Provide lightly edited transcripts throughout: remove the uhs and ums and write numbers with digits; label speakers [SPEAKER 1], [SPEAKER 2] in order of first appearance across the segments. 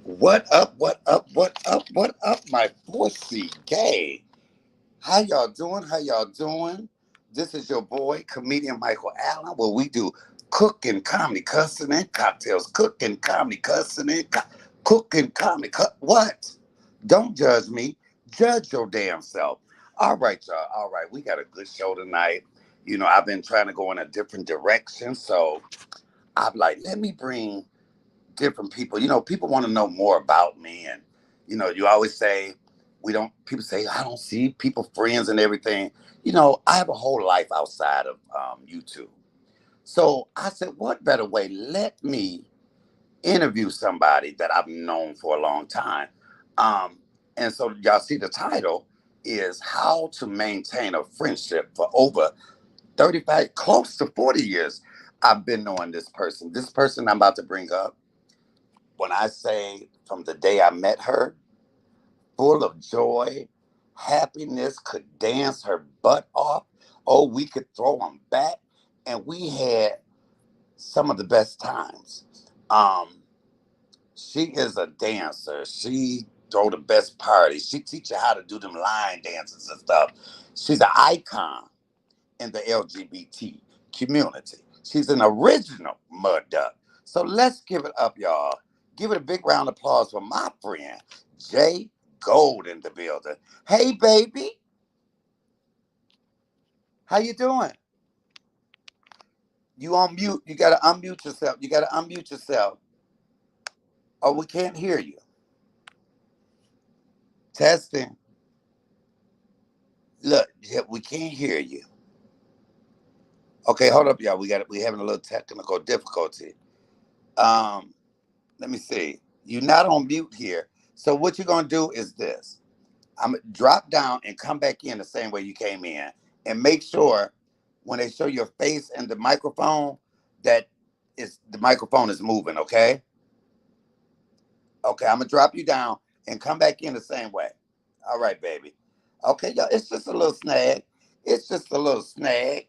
[SPEAKER 1] What up, what up, what up, what up, my 4C gay? How y'all doing? How y'all doing? This is your boy, comedian Michael Allen, where we do cooking, comedy, cussing, and cocktails. Cooking, comedy, cussing, and cooking, comedy, what? Don't judge me. Judge your damn self. All right, y'all. All right, we got a good show tonight. You know, I've been trying to go in a different direction, so I'm like, let me bring different people. You know, people want to know more about me. And, you know, you always say, people say, I don't see people, friends, and everything. You know, I have a whole life outside of YouTube. So I said, what better way? Let me interview somebody that I've known for a long time. Um, and so y'all see the title is How to Maintain a Friendship for Over 35, close to 40 years. I've been knowing this person. This person I'm about to bring up, when I say from the day I met her, full of joy, happiness, could dance her butt off. Oh, we could throw them back. And we had some of the best times. Um, she is a dancer. She throw the best parties. She teach you how to do them line dances and stuff. She's an icon in the LGBT community. She's an original mud duck. So let's give it up, y'all. Give it a big round of applause for my friend, Jay Gold in the building. Hey, baby. How you doing? You on mute. You got to unmute yourself. You got to unmute yourself. Oh, we can't hear you. Testing. Look, yeah, we can't hear you. Okay, hold up, y'all. We having a little technical difficulty. Um, Let me see. You're not on mute here. So what you're gonna do is this. I'm gonna drop down and come back in the same way you came in, and make sure when they show your face and the microphone that is the microphone is moving. Okay. Okay. I'm gonna drop you down and come back in the same way. All right, baby. Okay, y'all. It's just a little snag. It's just a little snag.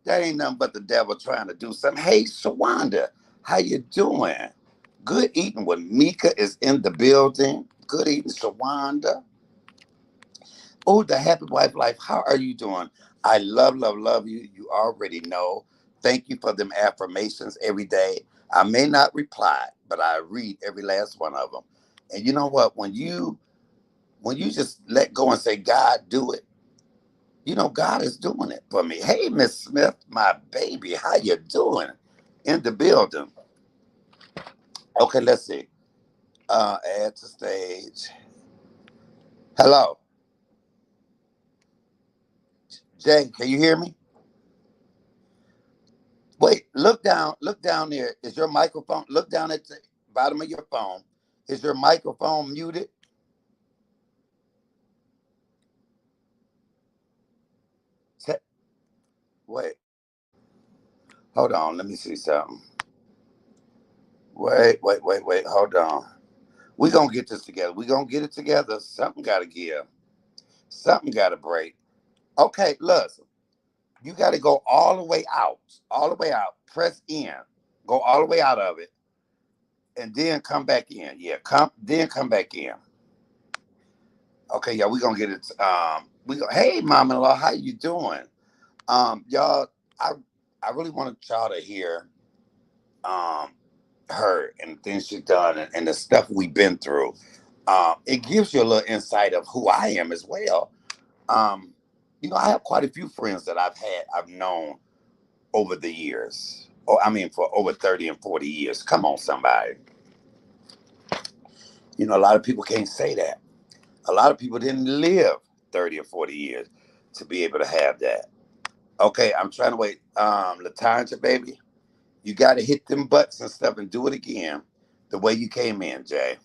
[SPEAKER 1] That ain't nothing but the devil trying to do something. Hey, Shawanda, how you doing? Good eating with Mika is in the building. Good eating, Shawanda. Oh, the happy wife life. How are you doing? I love, love, love you. You already know. Thank you for them affirmations every day. I may not reply, but I read every last one of them. And you know what? When you just let go and say, God, do it. You know, God is doing it for me. Hey, Miss Smith, my baby, how you doing? In the building. Okay, let's see. Add to stage. Hello, Jay. Can you hear me? Wait, look down. Look down there. Is your microphone? Look down at the bottom of your phone. Is your microphone muted? Te- Wait, hold on. Let me see something. Wait, wait, wait, wait. Hold on. We gonna get this together. We gonna get it together. Something gotta give. Something gotta break. Okay, listen. You gotta go all the way out. All the way out. Press in. Go all the way out of it, and then come back in. Yeah, come back in. Okay, yeah, we gonna get it. We go. Hey, mom-in-law, how you doing? Y'all, I I really wanted y'all to hear um her and the things she's done and the stuff we've been through. It gives you a little insight of who I am as well. Um, I have quite a few friends that I've known over the years. Oh, I mean, for over 30 and 40 years. Come on, somebody. A lot of people can't say that. A lot of people didn't live 30 or 40 years to be able to have that. Okay, I'm trying to wait. Latanja, baby, you got to hit them butts and stuff and do it again the way you came in, Jay.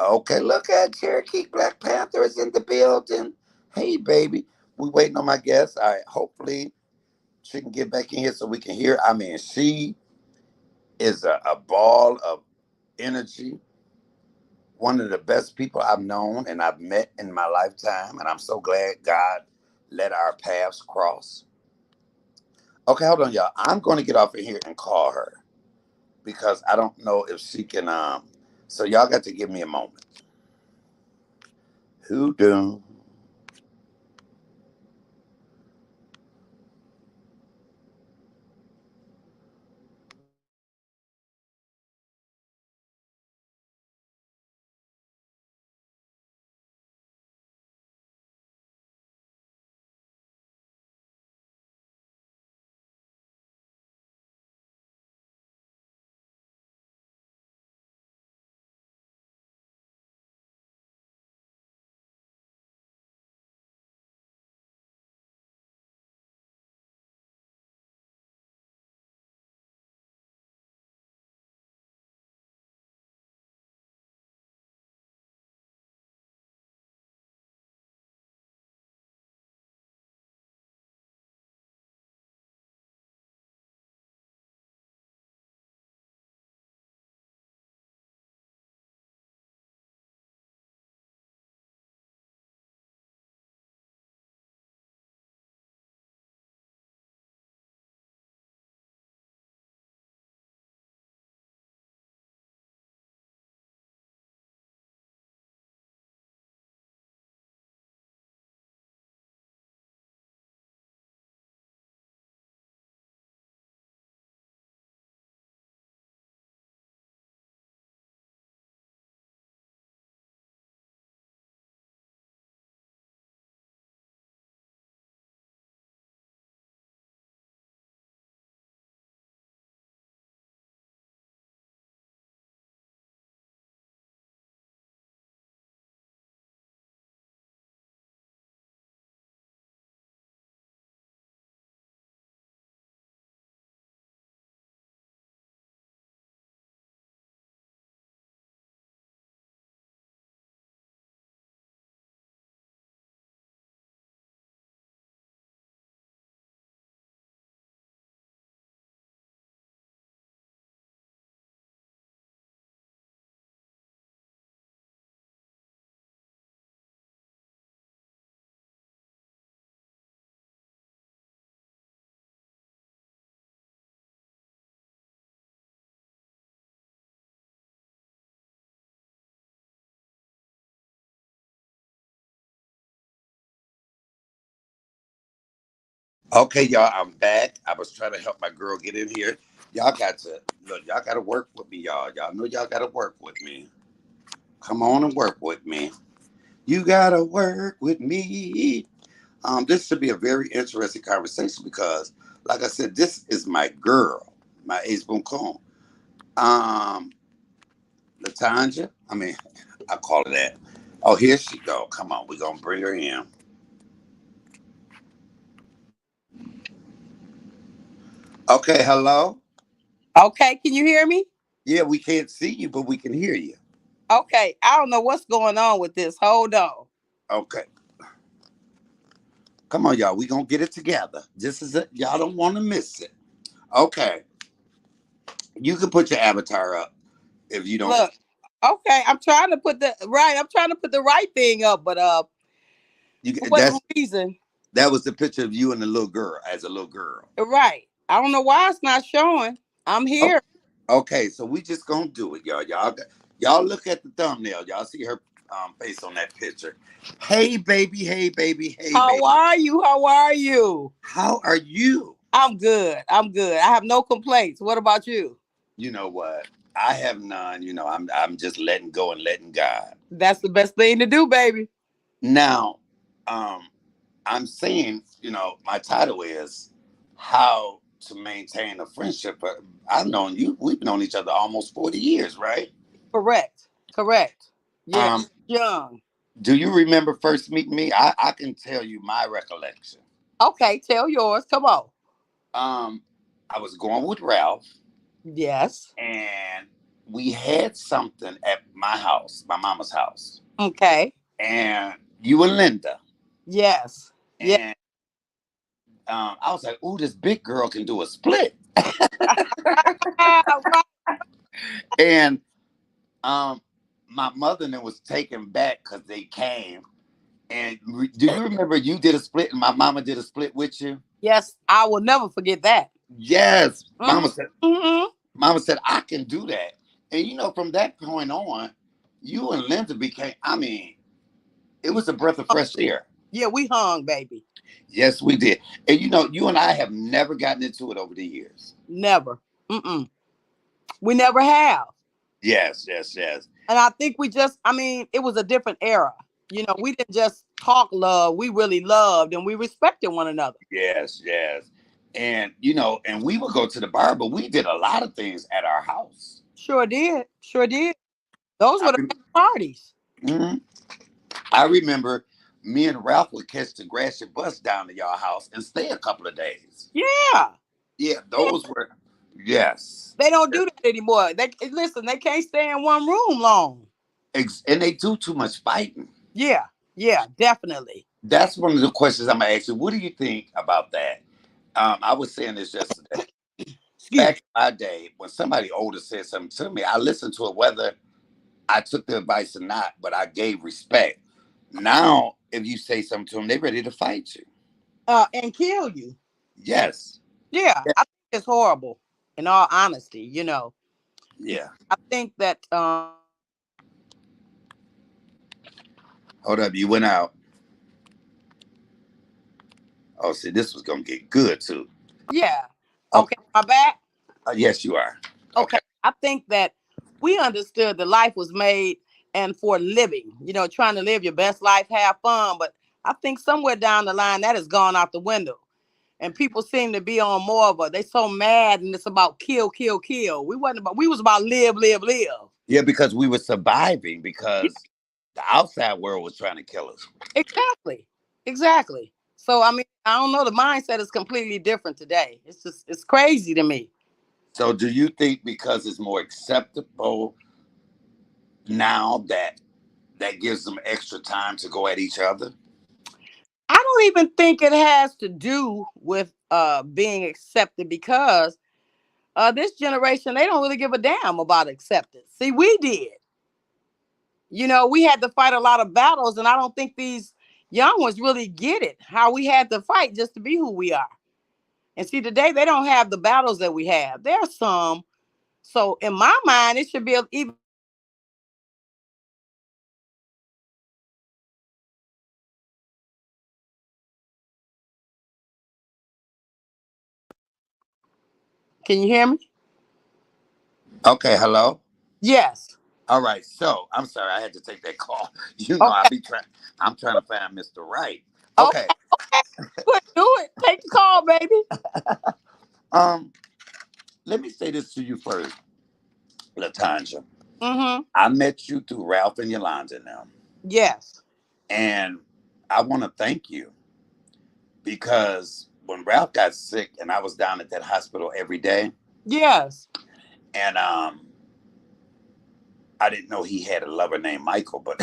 [SPEAKER 1] Okay, look at Cherokee Black Panther is in the building. Hey, baby, we waiting on my guest. All right, hopefully she can get back in here so we can hear. I mean, she is a ball of energy, one of the best people I've known and I've met in my lifetime, and I'm so glad God let our paths cross. Okay, hold on, y'all. I'm going to get off of here and call her because I don't know if she can. So y'all got to give me a moment. Who do? Okay, y'all, I'm back. I was trying to help my girl get in here. Y'all got to look. Y'all got to work with me, y'all. Y'all know y'all got to work with me. Come on and work with me. You gotta work with me. This should be a very interesting conversation because, like I said, this is my girl, my ace boon coon. Um, Latanja. I mean, I call her that. Oh, here she go. Come on, we're gonna bring her in. Okay, hello.
[SPEAKER 2] Okay, can you hear me?
[SPEAKER 1] Yeah, we can't see you, but we can hear you.
[SPEAKER 2] Okay, I don't know what's going on with this. Hold on.
[SPEAKER 1] Okay, come on, y'all. We gonna get it together. This is it. Y'all don't want to miss it. Okay, you can put your avatar up if you don't.
[SPEAKER 2] Look. Okay, I'm trying to put the right thing up, but
[SPEAKER 1] You
[SPEAKER 2] for whatever
[SPEAKER 1] that's
[SPEAKER 2] reason,
[SPEAKER 1] that was the picture of you and the little girl as a little girl.
[SPEAKER 2] right. I don't know why it's not showing. I'm
[SPEAKER 1] Oh,
[SPEAKER 2] here.
[SPEAKER 1] okay, so we just gonna do it, y'all. Y'all look at the thumbnail. Y'all see her face on that picture. Hey, baby. Hey, baby. Hey,
[SPEAKER 2] How
[SPEAKER 1] baby.
[SPEAKER 2] are you? How are you?
[SPEAKER 1] How are you?
[SPEAKER 2] I'm good. I'm good. I have no complaints. What about you?
[SPEAKER 1] You know what? I have none. I'm just letting go and letting God.
[SPEAKER 2] That's the best thing to do, baby.
[SPEAKER 1] Now, um, I'm saying, my title is how to maintain a friendship. But I've known you. We've known each other almost 40 years, right?
[SPEAKER 2] Correct. Correct. Yeah.
[SPEAKER 1] Um,
[SPEAKER 2] Young.
[SPEAKER 1] do you remember first meeting me? I can tell you my recollection.
[SPEAKER 2] Okay, tell yours. Come on.
[SPEAKER 1] Um, I was going with Ralph,
[SPEAKER 2] Yes.
[SPEAKER 1] and we had something at my house, my mama's house,
[SPEAKER 2] Okay.
[SPEAKER 1] and you and Linda.
[SPEAKER 2] Yes. Yeah.
[SPEAKER 1] And I was like, "Ooh, this big girl can do a split."
[SPEAKER 2] Right.
[SPEAKER 1] And um, my mother then was taken back because they came. And do you remember you did a split and my mama did a split with you?
[SPEAKER 2] Yes, I will never forget that.
[SPEAKER 1] Yes,
[SPEAKER 2] Hmm. Hmm.
[SPEAKER 1] Mama said I can do that. And from that point on, you and Linda became. I mean, it was a breath of fresh air.
[SPEAKER 2] Yeah, we hung, baby.
[SPEAKER 1] Yes, we did. And you and I have never gotten into it over the years.
[SPEAKER 2] Never. Mm-mm. We never have.
[SPEAKER 1] Yes, yes, yes,
[SPEAKER 2] And I think I mean, it was a different era. We didn't just talk love. We really loved and we respected one another.
[SPEAKER 1] yes, yes. And and we would go to the bar, but we did a lot of things at our house.
[SPEAKER 2] Sure did. Sure did. Those
[SPEAKER 1] I,
[SPEAKER 2] were the best parties.
[SPEAKER 1] Mhm. I remember me and Ralph would catch the Gratiot bus down to y'all house and stay a couple of days.
[SPEAKER 2] Yeah.
[SPEAKER 1] Yeah,
[SPEAKER 2] Yeah.
[SPEAKER 1] those were yes.
[SPEAKER 2] They don't do that anymore. They listen, they can't stay in one room long.
[SPEAKER 1] And they do too much fighting.
[SPEAKER 2] Yeah. Yeah, definitely.
[SPEAKER 1] That's one of the questions I'm gonna ask you. What do you think about that? I was saying this yesterday.
[SPEAKER 2] Excuse
[SPEAKER 1] Back
[SPEAKER 2] me.
[SPEAKER 1] in my day, when somebody older said something to me, I listened to it whether I took the advice or not, but I gave respect. Now, if you say something to them, they're ready to fight you.
[SPEAKER 2] And kill you.
[SPEAKER 1] Yes.
[SPEAKER 2] Yeah.
[SPEAKER 1] Yeah.
[SPEAKER 2] I think it's horrible, in all honesty,
[SPEAKER 1] Yeah.
[SPEAKER 2] I think that
[SPEAKER 1] Hold up, you went out. Oh, see, this was gonna get good too.
[SPEAKER 2] yeah.
[SPEAKER 1] Okay.
[SPEAKER 2] Okay, my back.
[SPEAKER 1] Yes, you are.
[SPEAKER 2] Okay.
[SPEAKER 1] Okay.
[SPEAKER 2] I think that we understood that life was made and for living, trying to live your best life, have fun. But I think somewhere down the line that has gone out the window. And people seem to be on more of they so mad and it's about kill, kill, kill. We was about live, live, live.
[SPEAKER 1] Yeah, because we were surviving
[SPEAKER 2] Yeah,
[SPEAKER 1] because the outside world was trying to kill us.
[SPEAKER 2] exactly. Exactly. So I mean, I don't know. The mindset is completely different today. It's crazy to me.
[SPEAKER 1] So, do you think because it's more acceptable now that gives them extra time to go at each other?
[SPEAKER 2] I don't even think it has to do with being accepted because this generation they don't really give a damn about acceptance. See, we did. We had to fight a lot of battles, and I don't think these young ones really get it. How we had to fight just to be who we are. And see, today they don't have the battles that we have. There's some. So in my mind, it should be even Can you hear me?
[SPEAKER 1] Okay, hello.
[SPEAKER 2] Yes.
[SPEAKER 1] All right, so I'm sorry I had to take that call. You know,
[SPEAKER 2] Okay.
[SPEAKER 1] I'm trying to find Mr. Right.
[SPEAKER 2] Okay.
[SPEAKER 1] Okay.
[SPEAKER 2] Okay. Do it. Take the call, baby.
[SPEAKER 1] Um, let me say this to you first, Latanja.
[SPEAKER 2] Mm-hmm.
[SPEAKER 1] I met you through Ralph and Yolanda now.
[SPEAKER 2] Yes.
[SPEAKER 1] And I want to thank you because when Ralph got sick and I was down at that hospital every day,
[SPEAKER 2] Yes.
[SPEAKER 1] and I didn't know he had a lover named Michael, but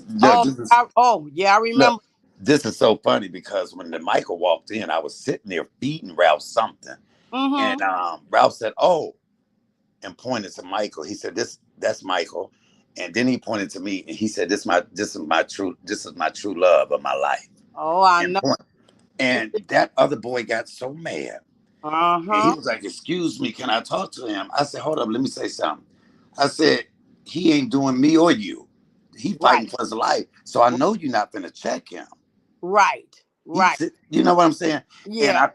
[SPEAKER 1] look,
[SPEAKER 2] Oh, yeah, I
[SPEAKER 1] look,
[SPEAKER 2] remember.
[SPEAKER 1] this is so funny because when the Michael walked in, I was sitting there feeding Ralph something,
[SPEAKER 2] Mm-hmm.
[SPEAKER 1] and Ralph said, "Oh," and pointed to Michael. He said, That's Michael," and then he pointed to me and he said, This is my true love of my life."
[SPEAKER 2] Oh, I
[SPEAKER 1] And
[SPEAKER 2] know.
[SPEAKER 1] point, and that other boy got so mad. And he
[SPEAKER 2] Uh-huh.
[SPEAKER 1] was like, "Excuse me, can I talk to him?" I said, "Hold up, let me say something." I said, "He ain't doing me or you. He fighting
[SPEAKER 2] Right.
[SPEAKER 1] for his life. So I know you're not gonna check him."
[SPEAKER 2] Right.
[SPEAKER 1] He
[SPEAKER 2] Right.
[SPEAKER 1] said, "You know what I'm saying?" And
[SPEAKER 2] Yeah.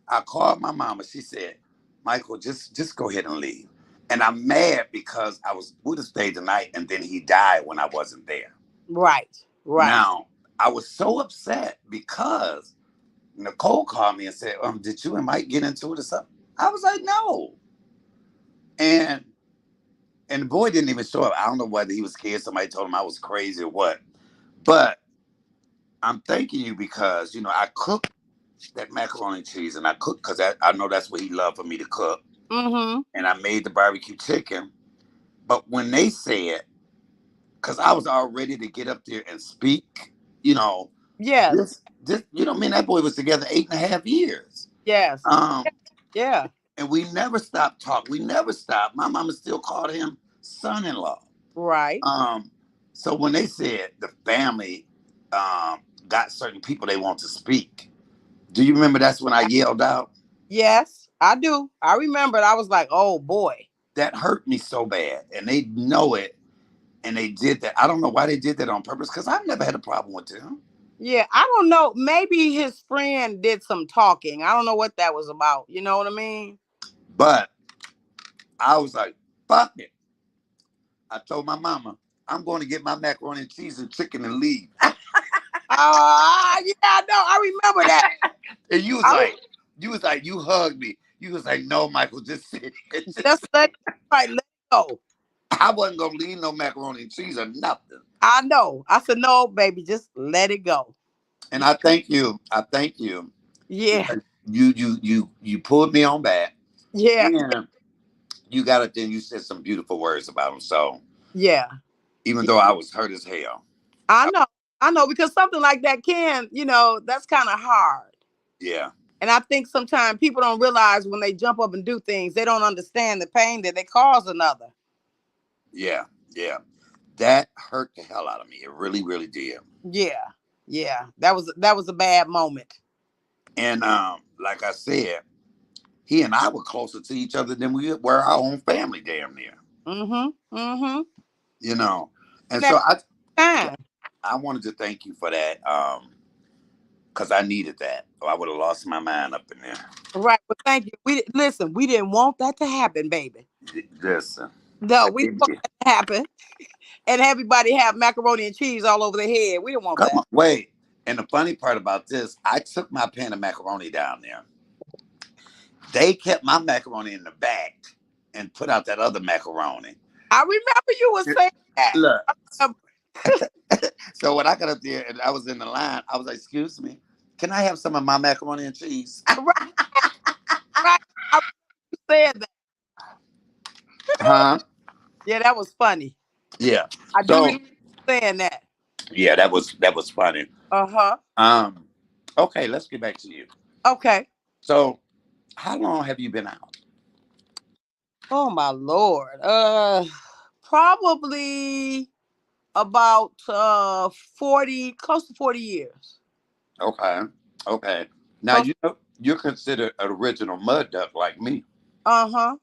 [SPEAKER 1] I called my mama. She said, "Michael, just go ahead and leave." And I'm mad because I would have stayed the night, and then he died when I wasn't there.
[SPEAKER 2] Right. Right.
[SPEAKER 1] Now I was so upset because Nicole called me and said, "Did you and Mike get into it or something?" I was like, "No." And the boy didn't even show up. I don't know whether he was scared somebody told him I was crazy or what. But I'm thanking you because I cooked that macaroni and cheese, and I cooked because I know that's what he loved for me to cook.
[SPEAKER 2] Mm-hmm.
[SPEAKER 1] And I made the barbecue chicken. But when they said, because I was all ready to get up there and speak, you know,
[SPEAKER 2] Yes.
[SPEAKER 1] me and that boy was together 8.5 years.
[SPEAKER 2] Yes.
[SPEAKER 1] Um,
[SPEAKER 2] Yeah.
[SPEAKER 1] and we never stopped talking. We never stopped. My mama still called him son-in-law.
[SPEAKER 2] Right.
[SPEAKER 1] Um, so when they said the family got certain people they want to speak, do you remember that's when I yelled out?
[SPEAKER 2] Yes, I do. I remember it. I was like, oh boy.
[SPEAKER 1] That hurt me so bad, and they know it, and they did that. I don't know why they did that on purpose because I've never had a problem with them.
[SPEAKER 2] Yeah, I don't know. Maybe his friend did some talking. I don't know what that was about. You know what I mean?
[SPEAKER 1] But I was like, fuck it. I told my mama, I'm going to get my macaroni and cheese and chicken and leave.
[SPEAKER 2] Yeah, I know. I remember that.
[SPEAKER 1] And
[SPEAKER 2] I
[SPEAKER 1] you hugged me. You was like, no, Michael, just sit.
[SPEAKER 2] just let it go.
[SPEAKER 1] I wasn't gonna leave no macaroni and cheese or nothing.
[SPEAKER 2] I know. I said, no, baby, just let it go.
[SPEAKER 1] And I thank you. I thank you
[SPEAKER 2] Yeah,
[SPEAKER 1] because you pulled me on back,
[SPEAKER 2] yeah,
[SPEAKER 1] and you got it. Then you said some beautiful words about him. So
[SPEAKER 2] yeah.
[SPEAKER 1] even
[SPEAKER 2] Yeah.
[SPEAKER 1] though I was hurt as hell,
[SPEAKER 2] I
[SPEAKER 1] I,
[SPEAKER 2] know. I know because something like that can, that's kind of hard.
[SPEAKER 1] yeah,
[SPEAKER 2] And I think sometimes people don't realize when they jump up and do things, they don't understand the pain that they cause another.
[SPEAKER 1] yeah, yeah, that hurt the hell out of me. It really, really did.
[SPEAKER 2] Yeah, yeah. That was a bad moment.
[SPEAKER 1] And like I said, he and I were closer to each other than we were our own family, damn near.
[SPEAKER 2] Mm-hmm. Mm-hmm.
[SPEAKER 1] You know, and
[SPEAKER 2] That
[SPEAKER 1] so
[SPEAKER 2] time.
[SPEAKER 1] I wanted to thank you for that. Because I needed that, or I would have lost my mind up in there.
[SPEAKER 2] Right. But thank you. Listen, we didn't want that to happen, baby.
[SPEAKER 1] Listen,
[SPEAKER 2] No, we didn't want that to happen. And everybody have macaroni and cheese all over their head. We didn't want
[SPEAKER 1] come
[SPEAKER 2] that.
[SPEAKER 1] on, wait. And the funny part about this, I took my pan of macaroni down there. They kept my macaroni in the back and put out that other macaroni.
[SPEAKER 2] I remember you were saying that.
[SPEAKER 1] Look, so when I got up there and I was in the line, I was like, "Excuse me, can I have some of my macaroni and cheese?"
[SPEAKER 2] Right, right. I said that.
[SPEAKER 1] Huh?
[SPEAKER 2] Yeah, that was funny.
[SPEAKER 1] Yeah.
[SPEAKER 2] I do
[SPEAKER 1] So
[SPEAKER 2] remember saying that.
[SPEAKER 1] yeah, that was funny.
[SPEAKER 2] Uh-huh.
[SPEAKER 1] Um, okay, let's get back to you.
[SPEAKER 2] Okay.
[SPEAKER 1] So, how long have you been out?
[SPEAKER 2] Oh my Lord. Probably about 40, close to 40 years.
[SPEAKER 1] Okay. Okay. Now
[SPEAKER 2] Close.
[SPEAKER 1] you're considered an original mud duck like me.
[SPEAKER 2] Uh-huh.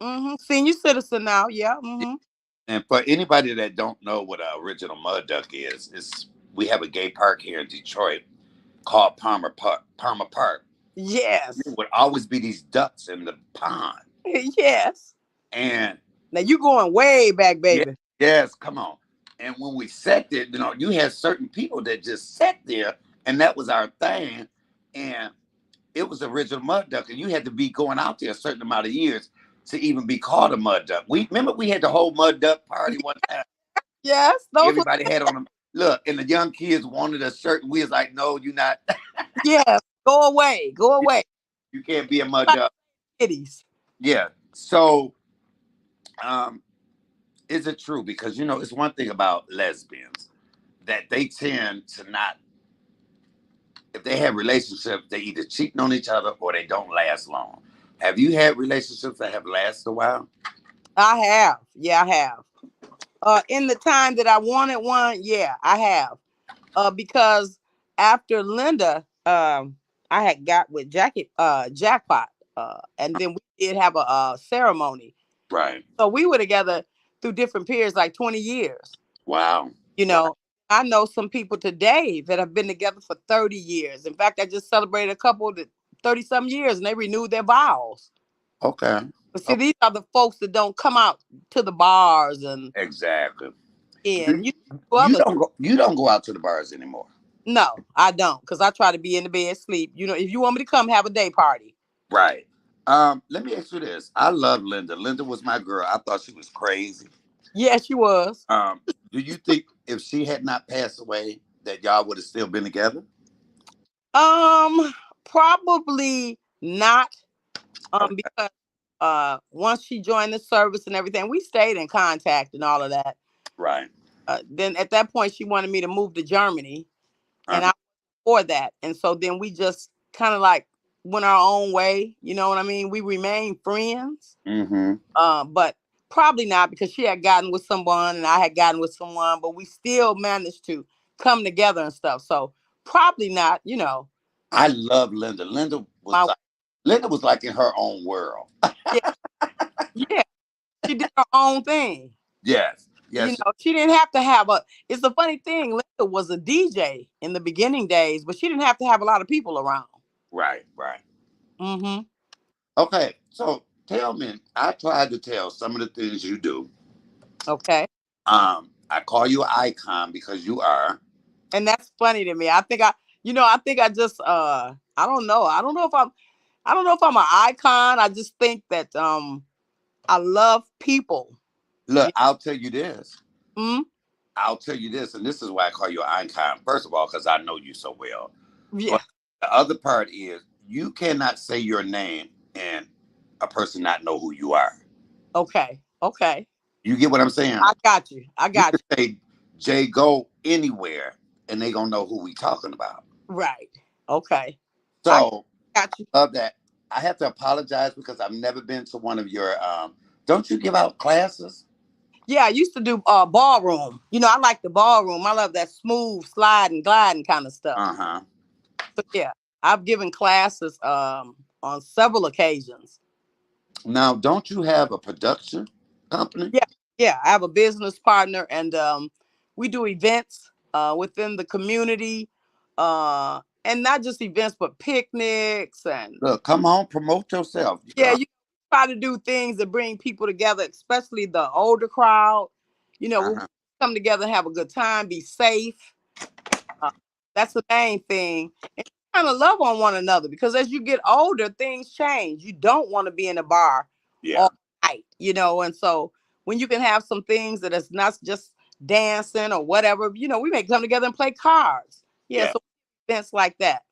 [SPEAKER 2] Mm-hmm. Senior citizen now. Yeah. Mm-hmm.
[SPEAKER 1] And for anybody that don't know what an original mud duck is we have a gay park here in Detroit called Palmer Park. Palmer Park.
[SPEAKER 2] Yes.
[SPEAKER 1] There would always be these ducks in the pond.
[SPEAKER 2] Yes.
[SPEAKER 1] And
[SPEAKER 2] Now you going way back,
[SPEAKER 1] yeah,
[SPEAKER 2] baby.
[SPEAKER 1] yes, come on. And when we sat there, you had certain people that just sat there, and that was our thing. And it was original mud duck, and you had to be going out there a certain amount of years to even be called a mud duck. We remember we had the whole mud duck party one time.
[SPEAKER 2] Yes, those were,
[SPEAKER 1] Everybody had on them. Look, and the young kids wanted a shirt, and we was like, "No, you're not.
[SPEAKER 2] yes. Go away. Go away.
[SPEAKER 1] You can't be a mud
[SPEAKER 2] Like
[SPEAKER 1] duck."
[SPEAKER 2] kitties.
[SPEAKER 1] Yeah. So, um, is it true? Because it's one thing about lesbians that they tend to not. If they have relationships, they either cheating on each other or they don't last long. Have you had relationships that have lasted a while?
[SPEAKER 2] I have. Yeah, I have. In the time that I wanted one, yeah, I have. Because after Linda, I had got with Jackpot, and then we did have a ceremony.
[SPEAKER 1] Right.
[SPEAKER 2] So we were together through different periods, like 20 years.
[SPEAKER 1] Wow.
[SPEAKER 2] You
[SPEAKER 1] Wow.
[SPEAKER 2] know, I know some people today that have been together for 30 years. In fact, I just celebrated a couple that 30 some years and they renewed their vows.
[SPEAKER 1] Okay.
[SPEAKER 2] But see,
[SPEAKER 1] Okay.
[SPEAKER 2] these are the folks that don't come out to the bars
[SPEAKER 1] Exactly.
[SPEAKER 2] and
[SPEAKER 1] You, you
[SPEAKER 2] other.
[SPEAKER 1] don't go. You don't go out to the bars anymore.
[SPEAKER 2] No, I don't, because I try to be in the bed sleep. If you want me to come have a day party.
[SPEAKER 1] Right. Let me ask you this. I love Linda. Linda was my girl. I thought she was crazy.
[SPEAKER 2] Yeah, she was.
[SPEAKER 1] Um, do you think if she had not passed away, that y'all would have still been together?
[SPEAKER 2] Um, Probably not.
[SPEAKER 1] Okay.
[SPEAKER 2] Because once she joined the service and everything, we stayed in contact and all of that.
[SPEAKER 1] Right.
[SPEAKER 2] Then at that point, she wanted me to move to Germany, and
[SPEAKER 1] Uh-huh.
[SPEAKER 2] I for that. And so then we just kind of like went our own way. You know what I mean? We remained friends,
[SPEAKER 1] Mm-hmm.
[SPEAKER 2] but probably not because she had gotten with someone and I had gotten with someone, but we still managed to come together and stuff. So probably not.
[SPEAKER 1] I love Linda.
[SPEAKER 2] My
[SPEAKER 1] Linda was like in her own world.
[SPEAKER 2] yeah, yeah, she did her own thing.
[SPEAKER 1] Yes. Yes.
[SPEAKER 2] She didn't have to have a. It's a funny thing. Linda was a DJ in the beginning days, but she didn't have to have a lot of people around.
[SPEAKER 1] Right. Right.
[SPEAKER 2] Mm-hmm.
[SPEAKER 1] Okay. So tell me, I tried to tell some of the things you do.
[SPEAKER 2] Okay.
[SPEAKER 1] I call you an icon because you are.
[SPEAKER 2] And that's funny to me. I think I just I don't know. I don't know if I'm an icon. I just think that I love people.
[SPEAKER 1] Look,
[SPEAKER 2] Yeah.
[SPEAKER 1] I'll tell you this.
[SPEAKER 2] Mm?
[SPEAKER 1] I'll tell you this, and this is why I call you an icon. First of all, because I know you so well.
[SPEAKER 2] Yeah.
[SPEAKER 1] But the other part is you cannot say your name and a person not know who you are.
[SPEAKER 2] Okay. Okay.
[SPEAKER 1] You get what I'm saying?
[SPEAKER 2] I got you. I
[SPEAKER 1] You
[SPEAKER 2] got
[SPEAKER 1] can say Jay Go anywhere, and they gonna know who we talking about.
[SPEAKER 2] you. Right. Okay. I
[SPEAKER 1] So
[SPEAKER 2] got you.
[SPEAKER 1] love that. I have to apologize because I've never been to one of your. Don't you give out classes?
[SPEAKER 2] Yeah, I used to do ballroom. I like the ballroom. I love that smooth sliding, gliding kind of stuff.
[SPEAKER 1] Uh huh.
[SPEAKER 2] So yeah, I've given classes on several occasions.
[SPEAKER 1] Now, don't you have a production company?
[SPEAKER 2] Yeah, yeah. I have a business partner, and we do events within the community, and not just events, but picnics and
[SPEAKER 1] Look, come on, promote yourself.
[SPEAKER 2] yeah, you try to do things that bring people together, especially the older crowd. We
[SPEAKER 1] Uh-huh.
[SPEAKER 2] come together and have a good time, be safe. Uh, that's the main thing. And kind of love on one another because as you get older, things change. You don't want to be in a bar
[SPEAKER 1] Yeah,
[SPEAKER 2] all night. And so when you can have some things that is not just dancing or whatever, we may come together and play cards. Yeah,
[SPEAKER 1] yeah,
[SPEAKER 2] so events like that.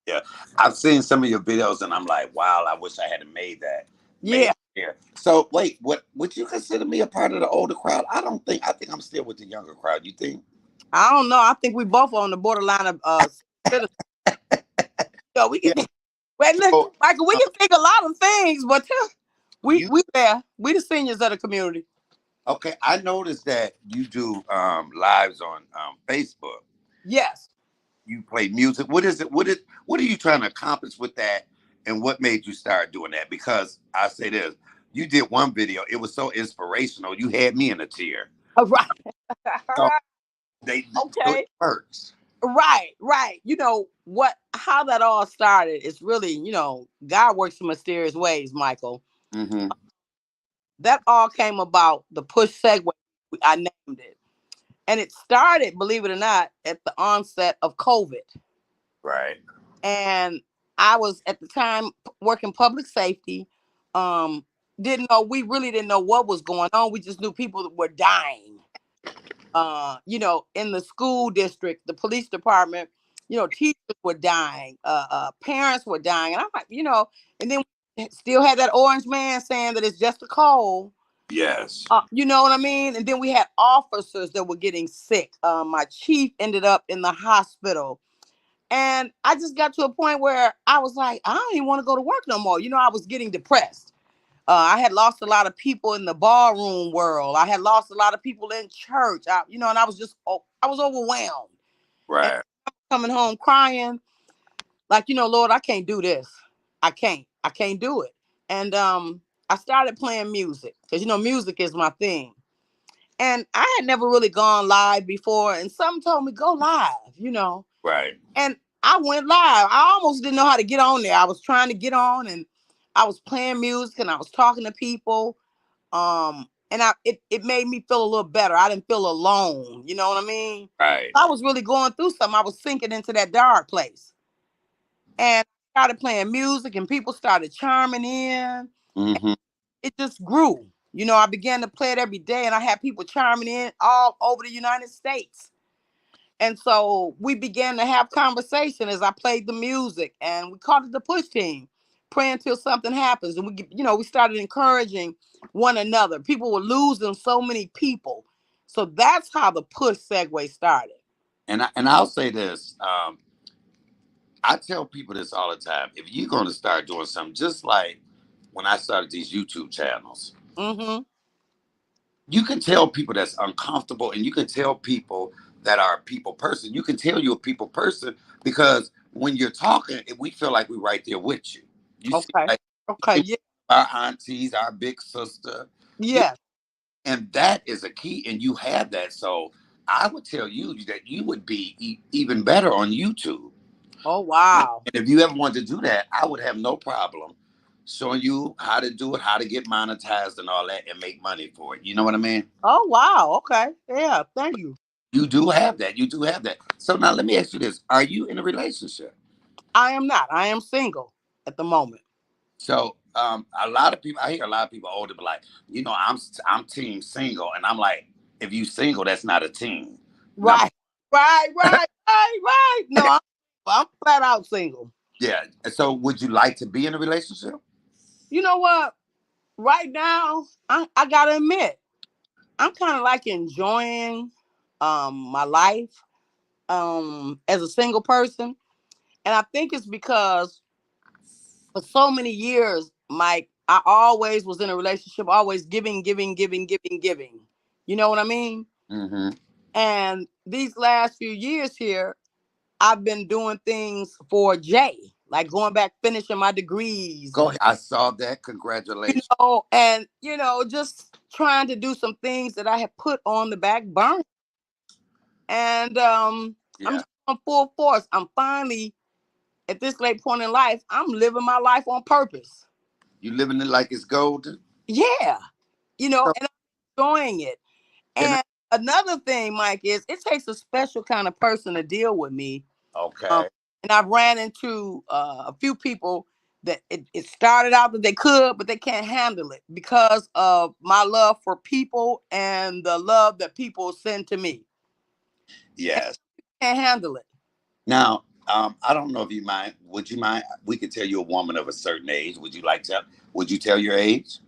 [SPEAKER 1] yeah. I've seen some of your videos, and I'm like, wow, I wish I had made that. Made
[SPEAKER 2] Yeah,
[SPEAKER 1] it here. So wait, what would you consider me a part of the older crowd? I don't think. I think I'm still with the younger crowd. You think?
[SPEAKER 2] I don't know. I think we both on the borderline of citizens. We can
[SPEAKER 1] Yeah.
[SPEAKER 2] wait, look,
[SPEAKER 1] So
[SPEAKER 2] Michael, we can think a lot of things, but we
[SPEAKER 1] you
[SPEAKER 2] we there. We the seniors of the community.
[SPEAKER 1] okay? I noticed that you do lives on Facebook.
[SPEAKER 2] Yes.
[SPEAKER 1] You play music. What is it? What are you trying to accomplish with that? And what made you start doing that? Because I say this, you did one video. It was so inspirational. You had me in a tear.
[SPEAKER 2] All right. All
[SPEAKER 1] So
[SPEAKER 2] right.
[SPEAKER 1] they so it
[SPEAKER 2] Okay.
[SPEAKER 1] works.
[SPEAKER 2] Right, right. How that all started is really, God works in mysterious ways, Michael.
[SPEAKER 1] Mm-hmm.
[SPEAKER 2] That all came about the push segue. I named it. And it started, believe it or not, at the onset of COVID.
[SPEAKER 1] Right.
[SPEAKER 2] And I was at the time working public safety. Um, we really didn't know what was going on. We just knew people were dying. In the school district, the police department, teachers were dying, parents were dying. And I'm like, and then we still had that orange man saying that it's just a cold.
[SPEAKER 1] Yes.
[SPEAKER 2] You know what I mean? And then we had officers that were getting sick. My chief ended up in the hospital. And I just got to a point where I was like, I don't even want to go to work no more. I was getting depressed. I had lost a lot of people in the ballroom world. I had lost a lot of people in church. And I was I was overwhelmed. And
[SPEAKER 1] Right.
[SPEAKER 2] coming home crying, like, Lord, I can't do this. I can't do it. And I started playing music because, music is my thing. And I had never really gone live before. And some told me, go live.
[SPEAKER 1] Right.
[SPEAKER 2] And I went live. I almost didn't know how to get on there. I was trying to get on and I was playing music and I was talking to people. And it made me feel a little better. I didn't feel alone. You know what I mean?
[SPEAKER 1] Right.
[SPEAKER 2] I was really going through something. I was sinking into that dark place. And I started playing music and people started chiming in.
[SPEAKER 1] Mm-hmm.
[SPEAKER 2] It just grew. I began to play it every day and I had people chiming in all over the United States. And so we began to have conversation as I played the music, and we called it the push team, praying till something happens. And we started encouraging one another. People were losing so many people. So that's how the push segue started.
[SPEAKER 1] And I'll say this. I tell people this all the time. If you're going to start doing something, just like when I started these YouTube channels,
[SPEAKER 2] Mm-hmm.
[SPEAKER 1] you can tell people that's uncomfortable, and you can tell people that are a people person. You can tell you're a people person because when you're talking, we feel like we're right there with you. You see,
[SPEAKER 2] Okay.
[SPEAKER 1] like
[SPEAKER 2] Okay. Yeah.
[SPEAKER 1] our aunties, our big sister, you,
[SPEAKER 2] Yes.
[SPEAKER 1] and that is a key. And you have that, so I would tell you that you would be even better on YouTube.
[SPEAKER 2] Oh, wow.
[SPEAKER 1] And if you ever want to do that, I would have no problem showing you how to do it, how to get monetized and all that and make money for it. You know what I mean?
[SPEAKER 2] Oh, wow. Okay. Yeah. Thank you.
[SPEAKER 1] You do have that. You do have that. So now let me ask you this. Are you in a relationship?
[SPEAKER 2] I am not. I am single at the moment.
[SPEAKER 1] So a lot of people, I hear a lot of people older be like, I'm team single. And I'm like, if you single, that's not a team. Number
[SPEAKER 2] Right. Right. No, I'm flat out single.
[SPEAKER 1] yeah. So would you like to be in a relationship?
[SPEAKER 2] You know what? Right now, I gotta admit, I'm kind of like enjoying my life as a single person. And I think it's because for so many years, Mike, I always was in a relationship, always giving. You know what I mean?
[SPEAKER 1] Mm-hmm.
[SPEAKER 2] And these last few years here, I've been doing things for Jay, like going back, finishing my degrees,
[SPEAKER 1] Go ahead. I saw that.
[SPEAKER 2] you
[SPEAKER 1] Congratulations.
[SPEAKER 2] and just trying to do some things that I had put on the back burner. And I'm
[SPEAKER 1] Yeah.
[SPEAKER 2] just on full force. I'm finally at this late point in life, I'm living my life on purpose.
[SPEAKER 1] You living it like it's golden.
[SPEAKER 2] Yeah, and I'm enjoying it.
[SPEAKER 1] And
[SPEAKER 2] And another thing, Mike, is it takes a special kind of person to deal with me. Um,
[SPEAKER 1] okay.
[SPEAKER 2] and I've ran into a few people that it started out that they could, but they can't handle it because of my love for people and the love that people send to me. And
[SPEAKER 1] Yes.
[SPEAKER 2] I can't handle it.
[SPEAKER 1] Now, I don't know if you mind. Would you mind? We could tell you a woman of a certain age. Would you like to? Would you tell your age?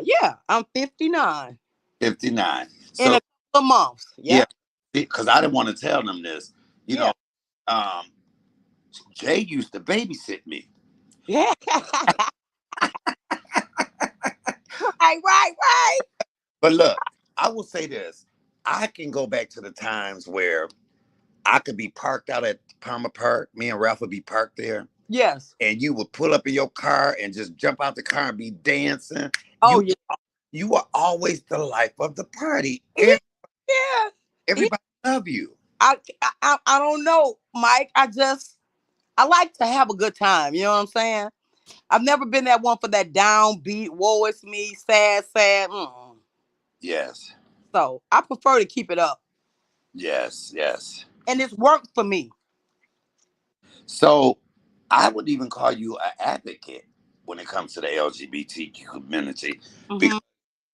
[SPEAKER 2] Yeah. I'm 59
[SPEAKER 1] 59.
[SPEAKER 2] in
[SPEAKER 1] So
[SPEAKER 2] a couple of months.
[SPEAKER 1] yeah,
[SPEAKER 2] Yeah.
[SPEAKER 1] because I didn't want to tell them this. You
[SPEAKER 2] Yeah.
[SPEAKER 1] know, um, Jay used to babysit me.
[SPEAKER 2] Yeah. Right.
[SPEAKER 1] But look, I will say this: I can go back to the times where I could be parked out at Palmer Park. Me and Ralph would be parked there,
[SPEAKER 2] Yes.
[SPEAKER 1] and you would pull up in your car and just jump out the car and be dancing.
[SPEAKER 2] Oh,
[SPEAKER 1] You
[SPEAKER 2] yeah.
[SPEAKER 1] you were always the life of the party.
[SPEAKER 2] Yeah. Yeah.
[SPEAKER 1] Everybody love you.
[SPEAKER 2] I don't know, Mike. I like to have a good time. You know what I'm saying? I've never been that one for that downbeat, woe is me, sad, sad. Mm-mm.
[SPEAKER 1] Yes.
[SPEAKER 2] So I prefer to keep it up,
[SPEAKER 1] Yes. Yes.
[SPEAKER 2] and it's worked for me.
[SPEAKER 1] So I would even call you an advocate when it comes to the LGBTQ community
[SPEAKER 2] Hmm.
[SPEAKER 1] because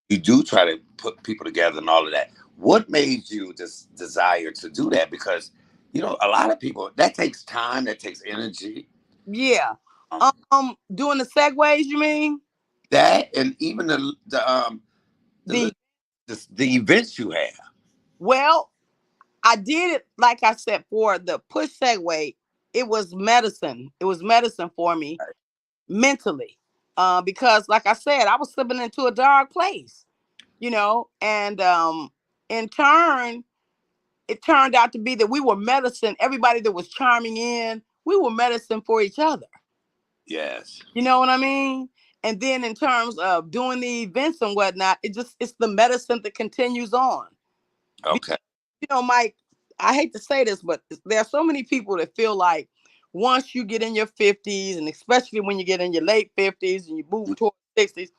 [SPEAKER 1] you do try to put people together and all of that. What made you just desire to do that? Because a lot of people that takes time, that takes energy.
[SPEAKER 2] Yeah.
[SPEAKER 1] Um,
[SPEAKER 2] Doing the segues, you mean?
[SPEAKER 1] that and even the
[SPEAKER 2] The
[SPEAKER 1] li- the events you have.
[SPEAKER 2] Well, I did it like I said for the push segue. It was medicine. It was medicine for me mentally, because like I said, I was slipping into a dark place, and in turn, it turned out to be that we were medicine. Everybody that was chiming in, we were medicine for each other.
[SPEAKER 1] Yes.
[SPEAKER 2] You know what I mean? And then in terms of doing the events and whatnot, it's the medicine that continues on.
[SPEAKER 1] Okay.
[SPEAKER 2] Mike, I hate to say this, but there are so many people that feel like once you get in your 50s, and especially when you get in your late 50s and you move towards 60s,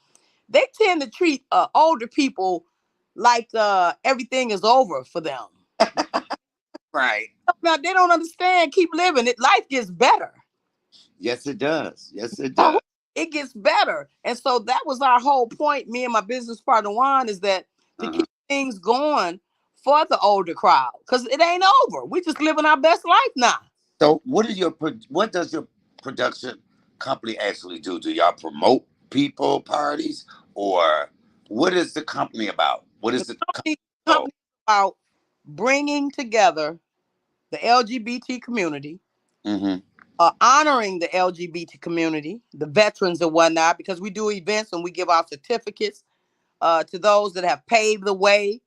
[SPEAKER 2] they tend to treat older people like everything is over for them.
[SPEAKER 1] Right.
[SPEAKER 2] Now they don't understand. Keep living. Life gets better.
[SPEAKER 1] Yes, it does. Yes, it
[SPEAKER 2] Oh,
[SPEAKER 1] does.
[SPEAKER 2] it gets better. And so that was our whole point, me and my business partner Juan, is that to
[SPEAKER 1] Uh-huh.
[SPEAKER 2] keep things going for the older crowd. Because it ain't over. We just living our best life now.
[SPEAKER 1] So, what does your production company actually do? Do y'all promote people parties, or what is the company about? What
[SPEAKER 2] The
[SPEAKER 1] is the company? Oh,
[SPEAKER 2] company is about bringing together the LGBT community,
[SPEAKER 1] mm-hmm.
[SPEAKER 2] honoring the LGBT community, the veterans and whatnot, because we do events and we give out certificates to those that have paved the way,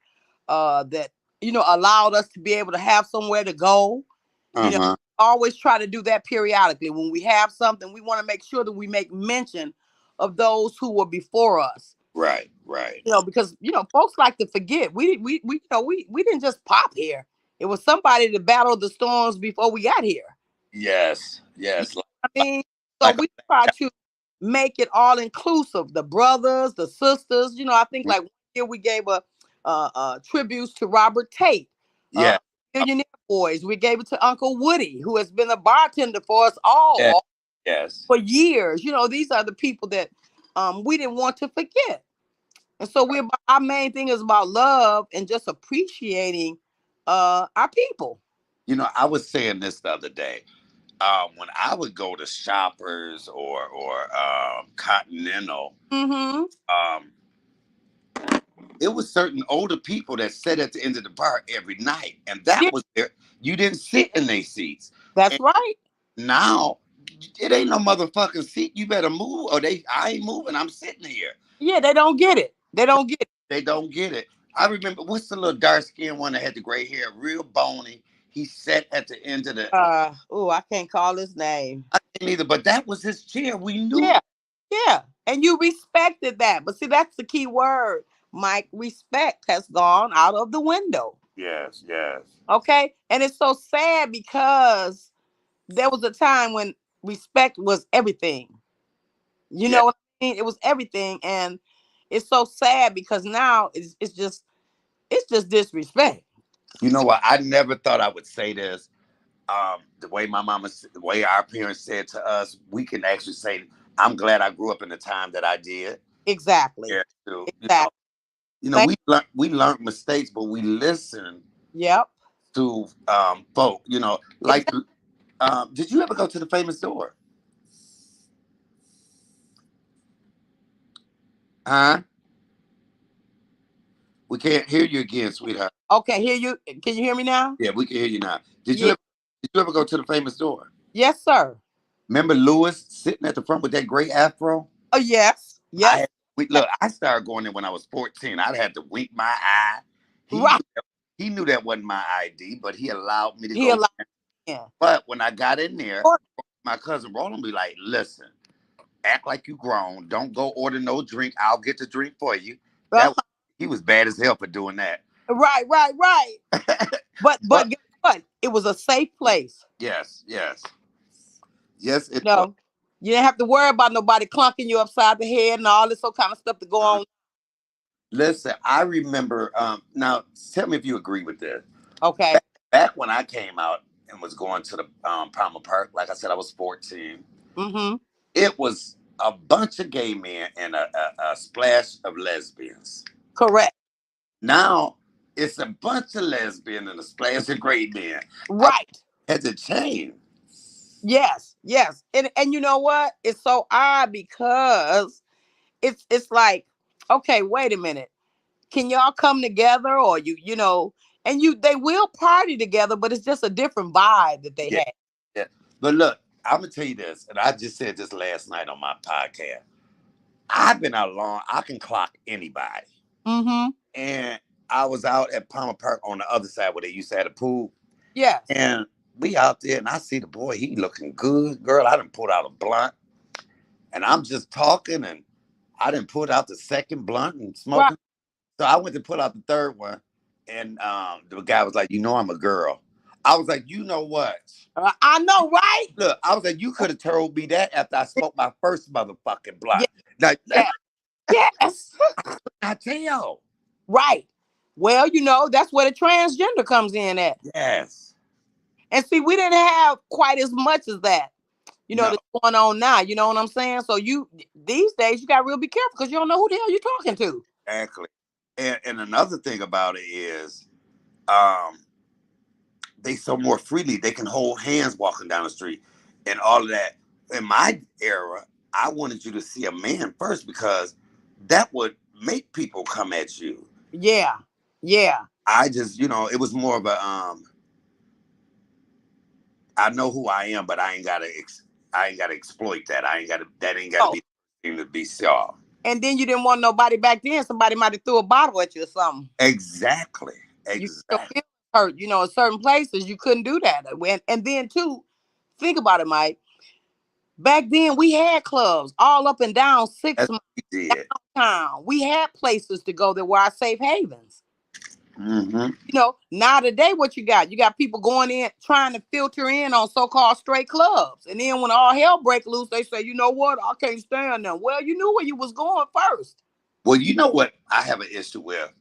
[SPEAKER 2] that allowed us to be able to have somewhere to go. You know,
[SPEAKER 1] Uh-huh.
[SPEAKER 2] always try to do that periodically. When we have something, we want to make sure that we make mention of those who were before us.
[SPEAKER 1] Right. Right.
[SPEAKER 2] Because folks like to forget. We didn't just pop here. It was somebody that battled the storms before we got here.
[SPEAKER 1] Yes.
[SPEAKER 2] You
[SPEAKER 1] Yes.
[SPEAKER 2] know what I mean? So
[SPEAKER 1] Like,
[SPEAKER 2] we try to make it all inclusive. The brothers, the sisters. I think like one year we gave a tributes to Robert Tate, uh,
[SPEAKER 1] yeah.
[SPEAKER 2] Millionaire Boys. We gave it to Uncle Woody, who has been a bartender for us
[SPEAKER 1] Yeah.
[SPEAKER 2] all
[SPEAKER 1] Yes.
[SPEAKER 2] for years. These are the people that we didn't want to forget. And so our main thing is about love and just appreciating our people.
[SPEAKER 1] I was saying this the other day. When I would go to Shoppers or Continental,
[SPEAKER 2] Mm-hmm.
[SPEAKER 1] um, it was certain older people that sat at the end of the bar every night, and that
[SPEAKER 2] Yeah,
[SPEAKER 1] was there. You didn't sit in their seats.
[SPEAKER 2] that's
[SPEAKER 1] And
[SPEAKER 2] right.
[SPEAKER 1] now it ain't no motherfucking seat. You better move, or I ain't moving. I'm sitting here.
[SPEAKER 2] Yeah, they don't get it. They don't get it.
[SPEAKER 1] They don't get it. I remember what's the little dark skinned one that had the gray hair, real bony. He sat at the end of the.
[SPEAKER 2] Oh, I can't call his name.
[SPEAKER 1] I can't either, but that was his chair. We knew
[SPEAKER 2] Yeah,
[SPEAKER 1] that.
[SPEAKER 2] yeah. And you respected that. But see, that's the key word, Mike. Respect has gone out of the window.
[SPEAKER 1] Yes, yes.
[SPEAKER 2] Okay. And it's so sad because there was a time when respect was everything. You
[SPEAKER 1] Yeah.
[SPEAKER 2] know what I mean? It was everything. And it's so sad because now it's just disrespect.
[SPEAKER 1] You know what? I never thought I would say this. The way the way our parents said to us, we can actually say, "I'm glad I grew up in the time that I did."
[SPEAKER 2] Exactly.
[SPEAKER 1] Yeah, too.
[SPEAKER 2] Exactly. Thank
[SPEAKER 1] We learned mistakes, but we listened
[SPEAKER 2] Yep.
[SPEAKER 1] to folk. Like,
[SPEAKER 2] Exactly.
[SPEAKER 1] did you ever go to the famous store? Huh? We can't hear you again, sweetheart.
[SPEAKER 2] Okay, hear you. Can you hear me now?
[SPEAKER 1] Yeah, we can hear you now.
[SPEAKER 2] Yeah.
[SPEAKER 1] Did you ever go to the famous store?
[SPEAKER 2] Yes, sir.
[SPEAKER 1] Remember Lewis sitting at the front with that gray afro?
[SPEAKER 2] Oh, yes.
[SPEAKER 1] I
[SPEAKER 2] Yes.
[SPEAKER 1] had, look. I started going there when I was 14. I'd had to wink my eye. He
[SPEAKER 2] Right.
[SPEAKER 1] knew he knew that wasn't my ID, but he allowed me to
[SPEAKER 2] He
[SPEAKER 1] go.
[SPEAKER 2] allowed in.
[SPEAKER 1] But when I got in there,
[SPEAKER 2] Or-
[SPEAKER 1] my cousin Roland be like, "Listen, act like you grown. Don't go order no drink. I'll get the drink for you."
[SPEAKER 2] uh,
[SPEAKER 1] That He was bad as hell for doing that.
[SPEAKER 2] right, right, right. But
[SPEAKER 1] But
[SPEAKER 2] guess what? It was a safe place.
[SPEAKER 1] Yes, yes, yes. It was.
[SPEAKER 2] No, you didn't have to worry about nobody clunking you upside the head and all this so kind of stuff to go
[SPEAKER 1] Uh,
[SPEAKER 2] on.
[SPEAKER 1] listen, I remember. Now, tell me if you agree with this.
[SPEAKER 2] Okay.
[SPEAKER 1] Back when I came out and was going to the Palmer Park, like I said, I was 14.
[SPEAKER 2] Mm-hmm.
[SPEAKER 1] It was a bunch of gay men and a splash of lesbians.
[SPEAKER 2] Correct.
[SPEAKER 1] Now it's a bunch of lesbians and a splash of gay men. I
[SPEAKER 2] Right.
[SPEAKER 1] had to change.
[SPEAKER 2] Yes. Yes. And you know what? It's so odd because it's like, okay, wait a minute. Can y'all come together or and they will party together, but it's just a different vibe that they
[SPEAKER 1] Yeah,
[SPEAKER 2] have.
[SPEAKER 1] yeah. But look, I'm gonna tell you this, and I just said this last night on my podcast. I've been out long. I can clock anybody.
[SPEAKER 2] Mm-hmm.
[SPEAKER 1] And I was out at Palmer Park on the other side where they used to have a pool.
[SPEAKER 2] Yes.
[SPEAKER 1] And we out there, and I see the boy. He looking good, girl. I done pulled out a blunt, and I'm just talking, and I done pulled out the second blunt and
[SPEAKER 2] Right.
[SPEAKER 1] smoking. So I went to pull out the third one, and the guy was like, "You know, I'm a girl." I was like, "You know what?
[SPEAKER 2] I know, right?
[SPEAKER 1] Look, I was like, you could have told me that after I smoked my first motherfucking
[SPEAKER 2] Yeah.
[SPEAKER 1] blunt. Like,
[SPEAKER 2] Yeah. Yes.
[SPEAKER 1] I tell.
[SPEAKER 2] Right. Well, that's where the transgender comes in at.
[SPEAKER 1] Yes.
[SPEAKER 2] And see, we didn't have quite as much as that,
[SPEAKER 1] No.
[SPEAKER 2] that's going on now. You know what I'm saying? So these days you got to real be careful because you don't know who the hell you're talking to.
[SPEAKER 1] Exactly. And another thing about it is, um, they so more freely they can hold hands walking down the street and all of that. In my era, I wanted you to see a man first because that would make people come at you.
[SPEAKER 2] Yeah. Yeah.
[SPEAKER 1] I just, it was more of a I know who I am, but I ain't gotta exploit that. That ain't gotta
[SPEAKER 2] Oh,
[SPEAKER 1] be the thing to be saw.
[SPEAKER 2] and then you didn't want nobody back then. Somebody might have threw a bottle at you or something.
[SPEAKER 1] Exactly.
[SPEAKER 2] You your
[SPEAKER 1] Exactly.
[SPEAKER 2] feelings hurt. In certain places you couldn't do that. And then too, think about it, Mike. Back then we had clubs all up and down
[SPEAKER 1] That's
[SPEAKER 2] 6
[SPEAKER 1] what we did.
[SPEAKER 2] town. We had places to go that were our safe havens.
[SPEAKER 1] Mm-hmm.
[SPEAKER 2] Now today, what you got? You got people going in trying to filter in on so-called straight clubs, and then when all hell break loose, they say, "You know what? I can't stand them." Well, you knew where you was going first.
[SPEAKER 1] Well, you know what I have an issue with,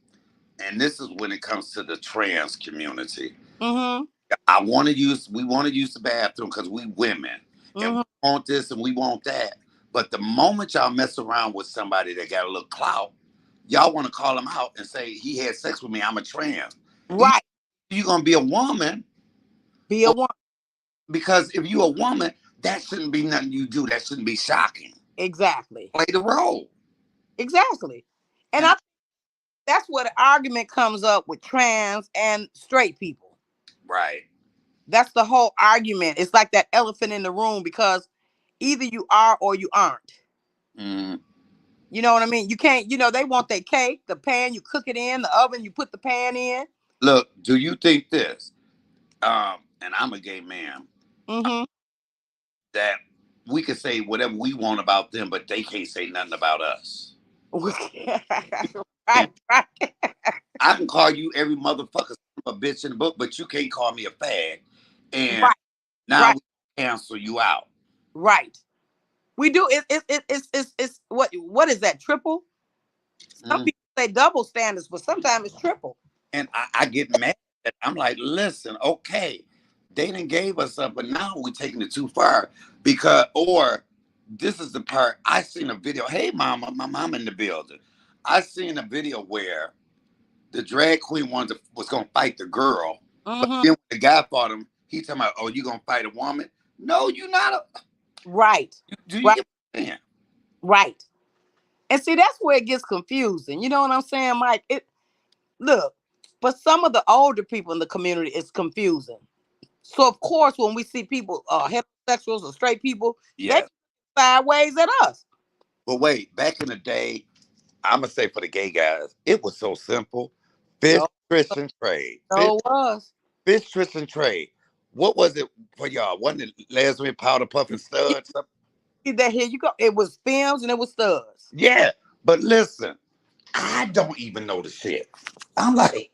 [SPEAKER 1] and this is when it comes to the trans community.
[SPEAKER 2] Mm-hmm.
[SPEAKER 1] We want to use the bathroom because we women, and
[SPEAKER 2] Mm-hmm.
[SPEAKER 1] we want this and we want that. But the moment y'all mess around with somebody that got a little clout, y'all want to call him out and say he had sex with me. I'm a trans.
[SPEAKER 2] Right.
[SPEAKER 1] You're gonna be a woman.
[SPEAKER 2] Be a one.
[SPEAKER 1] Because if you're a woman, that shouldn't be nothing you do. That shouldn't be shocking.
[SPEAKER 2] Exactly.
[SPEAKER 1] Play the role.
[SPEAKER 2] Exactly. And
[SPEAKER 1] And,
[SPEAKER 2] that's where the argument comes up with trans and straight people.
[SPEAKER 1] right.
[SPEAKER 2] That's the whole argument. It's like that elephant in the room because either you are or you aren't.
[SPEAKER 1] Mm.
[SPEAKER 2] You know what I mean? You can't, they want their cake, the pan, you cook it in, the oven, you put the pan in.
[SPEAKER 1] Look, do you think this? And I'm a gay man,
[SPEAKER 2] Mm-hmm.
[SPEAKER 1] that we can say whatever we want about them, but they can't say nothing about us.
[SPEAKER 2] Right, right.
[SPEAKER 1] I can call you every motherfucker a bitch in the book, but you can't call me a fag. And
[SPEAKER 2] Right,
[SPEAKER 1] now
[SPEAKER 2] right,
[SPEAKER 1] we cancel you out.
[SPEAKER 2] right. We do. It's what is that? Triple? Some
[SPEAKER 1] Mm.
[SPEAKER 2] people say double standards, but sometimes it's triple.
[SPEAKER 1] And I get mad. I'm like, listen, okay, they done gave us up, but now we're taking it too far or this is the part I seen a video. Hey, mama, my mom in the building. I seen a video where the drag queen was gonna fight the girl, but
[SPEAKER 2] Mm-hmm.
[SPEAKER 1] then when the guy fought him, he talking about, oh, you gonna fight a woman? No, you not.
[SPEAKER 2] Right,
[SPEAKER 1] Do you
[SPEAKER 2] right,
[SPEAKER 1] get what I'm saying?
[SPEAKER 2] right. And see, that's where it gets confusing. You know what I'm saying, Mike? Look, for some of the older people in the community, it's confusing. So of course, when we see people, heterosexuals or straight people, they
[SPEAKER 1] Yes.
[SPEAKER 2] sideways at us.
[SPEAKER 1] But wait, back in the day, I'm gonna say for the gay guys, it was so simple. Fish,
[SPEAKER 2] So,
[SPEAKER 1] Christian trade.
[SPEAKER 2] so it was.
[SPEAKER 1] Fish, Tristan trade. What was it for y'all? Wasn't it lesbian powder puff and studs?
[SPEAKER 2] That here you go. It was films and it was studs.
[SPEAKER 1] Yeah, but listen, I don't even know the shit. I'm like,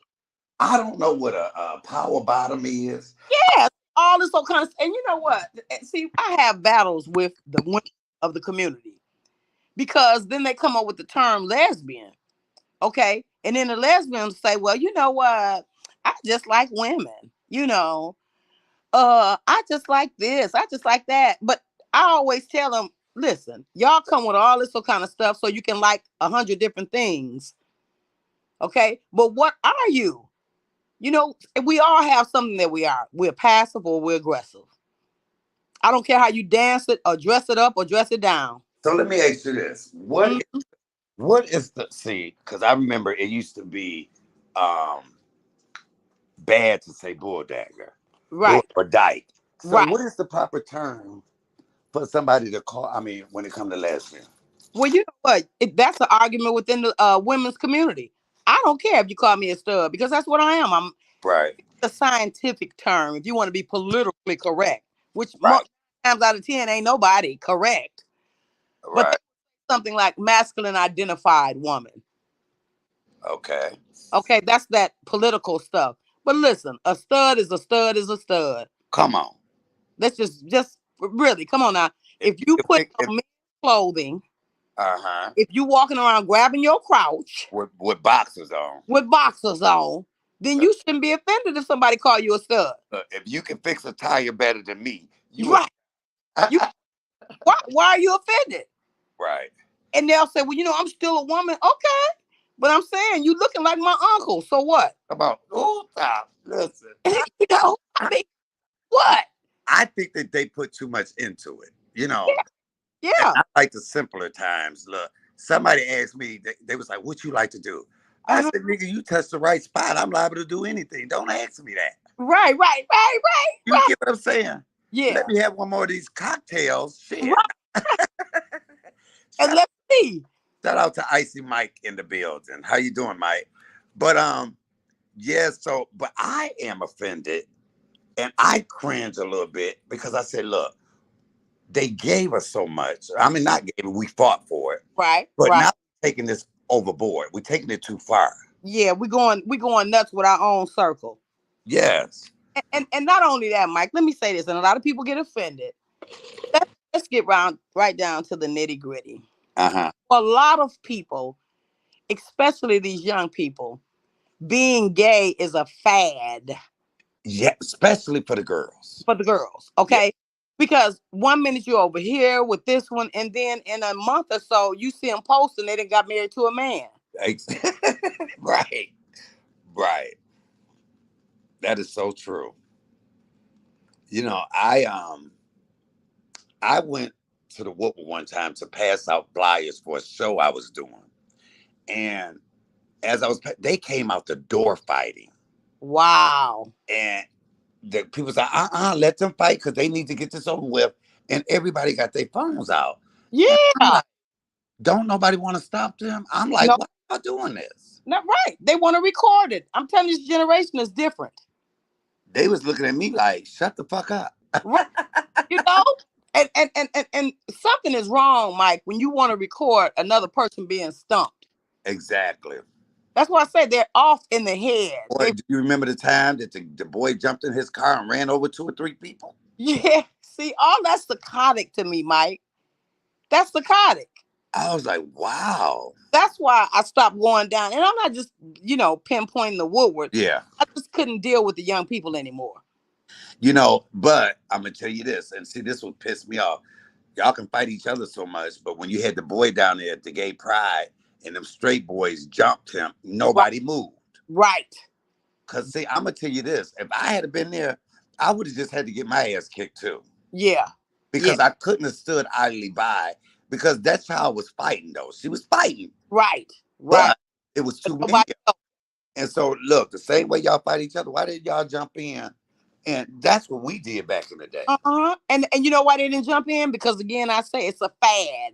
[SPEAKER 1] I don't know what a power bottom is.
[SPEAKER 2] Yeah, all this all kind of. And you know what? See, I have battles with the women of the community because then they come up with the term lesbian. Okay, and then the lesbians say, well, you know what? I just like women. I just like this. I just like that. But I always tell them, listen, y'all come with all this kind of stuff so you can like 100 different things. Okay. But what are you? We all have something that we are. We're passive or we're aggressive. I don't care how you dance it or dress it up or dress it down.
[SPEAKER 1] So let me ask you this:
[SPEAKER 2] Mm,
[SPEAKER 1] what is the see? Because I remember it used to be um, bad to say bull dagger, bull
[SPEAKER 2] right.
[SPEAKER 1] or dyke. So
[SPEAKER 2] Right.
[SPEAKER 1] what is the proper term for somebody to call? I mean, when it comes to lesbian,
[SPEAKER 2] Well, you know what? That's an argument within the women's community. I don't care if you call me a stud because that's what I am. I'm
[SPEAKER 1] right,
[SPEAKER 2] a scientific term if you want to be politically correct, which
[SPEAKER 1] right,
[SPEAKER 2] most times out of 10 ain't nobody correct. But
[SPEAKER 1] right,
[SPEAKER 2] something like masculine identified woman.
[SPEAKER 1] okay.
[SPEAKER 2] Okay, that's that political stuff. But listen, a stud is a stud is a stud.
[SPEAKER 1] Come on.
[SPEAKER 2] Let's just really come on now.
[SPEAKER 1] If
[SPEAKER 2] If
[SPEAKER 1] you
[SPEAKER 2] you
[SPEAKER 1] can
[SPEAKER 2] put
[SPEAKER 1] pick,
[SPEAKER 2] on men's clothing,
[SPEAKER 1] uh-huh,
[SPEAKER 2] if you walking around grabbing your crotch
[SPEAKER 1] with boxers on,
[SPEAKER 2] with boxers on, then
[SPEAKER 1] uh,
[SPEAKER 2] you shouldn't be offended if somebody call you a stud.
[SPEAKER 1] if you can fix a tire better than me, you
[SPEAKER 2] Right. You why are you offended?
[SPEAKER 1] right.
[SPEAKER 2] And they'll say, well, I'm still a woman. Okay. But I'm saying you looking like my uncle. So what?
[SPEAKER 1] Come on. Oh, stop. Listen.
[SPEAKER 2] I mean, what?
[SPEAKER 1] I think that they put too much into it. And
[SPEAKER 2] Yeah.
[SPEAKER 1] I like the simpler times. Look, somebody asked me, they was like, what you like to do? I
[SPEAKER 2] Uh-huh.
[SPEAKER 1] said, nigga, you touch the right spot. I'm liable to do anything. Don't ask me that.
[SPEAKER 2] Right.
[SPEAKER 1] You get what I'm saying?
[SPEAKER 2] Yeah.
[SPEAKER 1] Let me have one more of these cocktails. Shit.
[SPEAKER 2] Right. And
[SPEAKER 1] Shout,
[SPEAKER 2] let's see.
[SPEAKER 1] shout out to Icy Mike in the building. How you doing, Mike? But yeah, but I am offended and I cringe a little bit because I said, look, they gave us so much. I mean, not gave it, we fought for it. But
[SPEAKER 2] Right.
[SPEAKER 1] now we're taking this overboard. We're taking it too far.
[SPEAKER 2] Yeah, we going nuts with our own circle.
[SPEAKER 1] Yes.
[SPEAKER 2] And not only that, Mike, let me say this, and a lot of people get offended. Let's get right down to the nitty-gritty.
[SPEAKER 1] Uh-huh.
[SPEAKER 2] For a lot of people, especially these young people, being gay is a fad
[SPEAKER 1] Yeah, especially for the girls.
[SPEAKER 2] for the girls,
[SPEAKER 1] Yeah.
[SPEAKER 2] okay? Because 1 minute you're over here with this one, and then in a month or so, you see them posting they done got married to a man.
[SPEAKER 1] Right. Right. That is so true. I went to the Whooper one time to pass out flyers for a show I was doing. And as they came out the door fighting.
[SPEAKER 2] Wow.
[SPEAKER 1] And the people said, let them fight because they need to get this over with. And everybody got their phones out. And I'm
[SPEAKER 2] Yeah.
[SPEAKER 1] like, don't nobody want to stop them? I'm like,
[SPEAKER 2] No,
[SPEAKER 1] why are you doing this?
[SPEAKER 2] not right. They want to record it. I'm telling you, this generation is different.
[SPEAKER 1] They was looking at me like, shut the fuck up.
[SPEAKER 2] Right. You know? And something is wrong, Mike, when you want to record another person being stumped.
[SPEAKER 1] Exactly.
[SPEAKER 2] That's why I say they're off in the head.
[SPEAKER 1] Boy, do you remember the time that the boy jumped in his car and ran over 2 or 3 people?
[SPEAKER 2] Yeah. See, all that's psychotic to me, Mike. That's psychotic.
[SPEAKER 1] I was like, wow.
[SPEAKER 2] That's why I stopped going down. And I'm not just, pinpointing the Woodward.
[SPEAKER 1] Yeah.
[SPEAKER 2] I just couldn't deal with the young people anymore.
[SPEAKER 1] But I'm going to tell you this, and see, this would piss me off. Y'all can fight each other so much, but when you had the boy down there at the gay pride and them straight boys jumped him, nobody moved.
[SPEAKER 2] Right.
[SPEAKER 1] Because, see, I'm going to tell you this. If I had been there, I would have just had to get my ass kicked too.
[SPEAKER 2] Yeah. Yeah.
[SPEAKER 1] Because I couldn't have stood idly by because that child was fighting, though. She was fighting.
[SPEAKER 2] Right.
[SPEAKER 1] But it was too many.
[SPEAKER 2] Nobody else.
[SPEAKER 1] And so, look, the same way y'all fight each other, why did y'all jump in? And that's what we did back in the day.
[SPEAKER 2] And you know why they didn't jump in? Because again, I say it's a fad.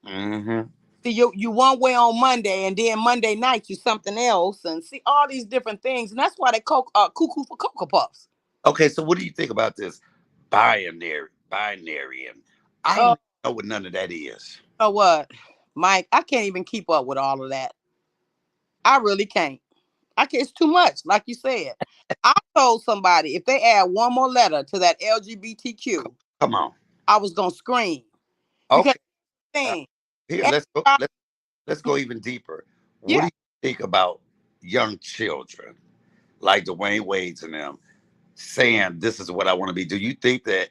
[SPEAKER 1] Mm-hmm.
[SPEAKER 2] See, you one way on Monday, and then Monday night you something else, and see all these different things, and that's why they cuckoo for Cocoa Puffs.
[SPEAKER 1] Okay, so what do you think about this binary? And I
[SPEAKER 2] Oh,
[SPEAKER 1] don't know what none of that is.
[SPEAKER 2] you know what, Mike? I can't even keep up with all of that. I really can't. It's too much, like you said. I told somebody if they add one more letter to that LGBTQ,
[SPEAKER 1] Come on.
[SPEAKER 2] I was gonna scream because
[SPEAKER 1] Okay. Uh,
[SPEAKER 2] thing,
[SPEAKER 1] here,
[SPEAKER 2] everybody,
[SPEAKER 1] let's go even deeper. What do
[SPEAKER 2] yeah,
[SPEAKER 1] you think about young children like Dwayne Wade's and them saying this is what I want to be? Do you think that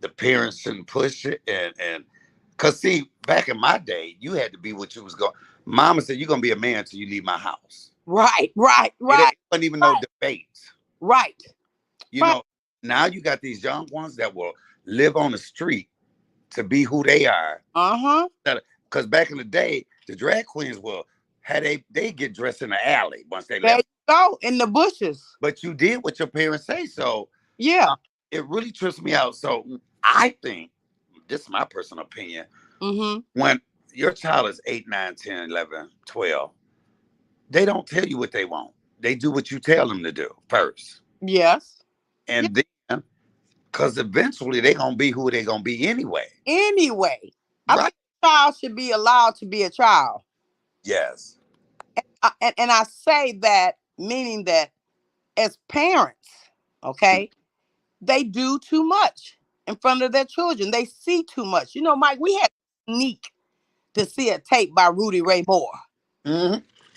[SPEAKER 1] the parents shouldn't push it? And because see, back in my day, you had to be what you was going. Mama said you're gonna be a man until you leave my house.
[SPEAKER 2] right, right,
[SPEAKER 1] It
[SPEAKER 2] right,
[SPEAKER 1] wasn't even no
[SPEAKER 2] right,
[SPEAKER 1] debate.
[SPEAKER 2] right,
[SPEAKER 1] You
[SPEAKER 2] right.
[SPEAKER 1] know, now you got these young ones that will live on the street to be who they are.
[SPEAKER 2] Uh-huh.
[SPEAKER 1] Because back in the day, the drag queens will had they get dressed in the alley once they
[SPEAKER 2] There you
[SPEAKER 1] left.
[SPEAKER 2] go in the bushes.
[SPEAKER 1] But you did what your parents say, so
[SPEAKER 2] Yeah.
[SPEAKER 1] uh, it really trips me out. So I think this is my personal opinion.
[SPEAKER 2] Mm-hmm.
[SPEAKER 1] When your child is 8, 9, 10, 11, 12, they don't tell you what they want. They do what you tell them to do first.
[SPEAKER 2] Yes. Yeah.
[SPEAKER 1] And then, because eventually they're going to be who they're going to be anyway.
[SPEAKER 2] Anyway, I
[SPEAKER 1] Right?
[SPEAKER 2] think a child should be allowed to be a child.
[SPEAKER 1] Yes.
[SPEAKER 2] And I say that meaning that as parents, okay, they do too much in front of their children. They see too much. You know, Mike, we had to sneak to see a tape by Rudy Ray Moore.
[SPEAKER 1] Hmm.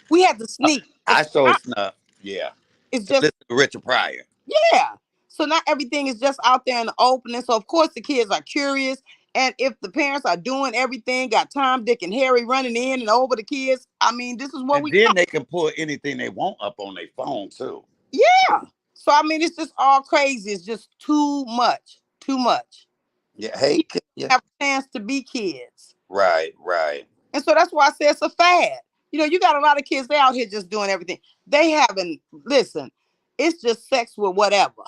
[SPEAKER 2] We had to sneak.
[SPEAKER 1] I so snuff. Yeah.
[SPEAKER 2] It's
[SPEAKER 1] To
[SPEAKER 2] just,
[SPEAKER 1] listen to Richard Pryor.
[SPEAKER 2] yeah. So not everything is just out there in the open. And so of course the kids are curious. And if the parents are doing everything, got Tom, Dick, and Harry running in and over the kids, I mean, this is what
[SPEAKER 1] And
[SPEAKER 2] we
[SPEAKER 1] then
[SPEAKER 2] got.
[SPEAKER 1] they can pull anything they want up on their phone too.
[SPEAKER 2] Yeah. So I mean, it's just all crazy. It's just too much. Too much.
[SPEAKER 1] Yeah. Hey,
[SPEAKER 2] Kids
[SPEAKER 1] yeah.
[SPEAKER 2] have a chance to be kids.
[SPEAKER 1] Right, right.
[SPEAKER 2] And so that's why I say it's a fad. You know, you got a lot of kids, they out here just doing everything. They haven't, listen, it's just sex with whatever.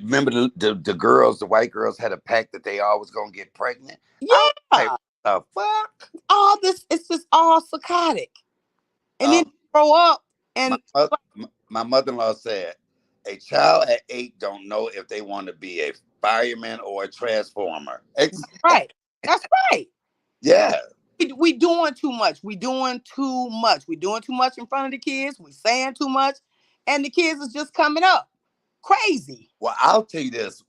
[SPEAKER 1] Remember the girls, the white girls had a pact that they always gonna get pregnant. I was like,
[SPEAKER 2] Yeah.
[SPEAKER 1] what the fuck?
[SPEAKER 2] All this, it's just all psychotic. And then
[SPEAKER 1] Um,
[SPEAKER 2] grow up
[SPEAKER 1] my
[SPEAKER 2] and
[SPEAKER 1] my mother-in-law said, a child at 8 don't know if they want to be a fireman or a transformer.
[SPEAKER 2] right. That's right.
[SPEAKER 1] Yeah.
[SPEAKER 2] We doing too much. We doing too much. We doing too much in front of the kids. We saying too much. And the kids is just coming up crazy.
[SPEAKER 1] Well, I'll tell you this.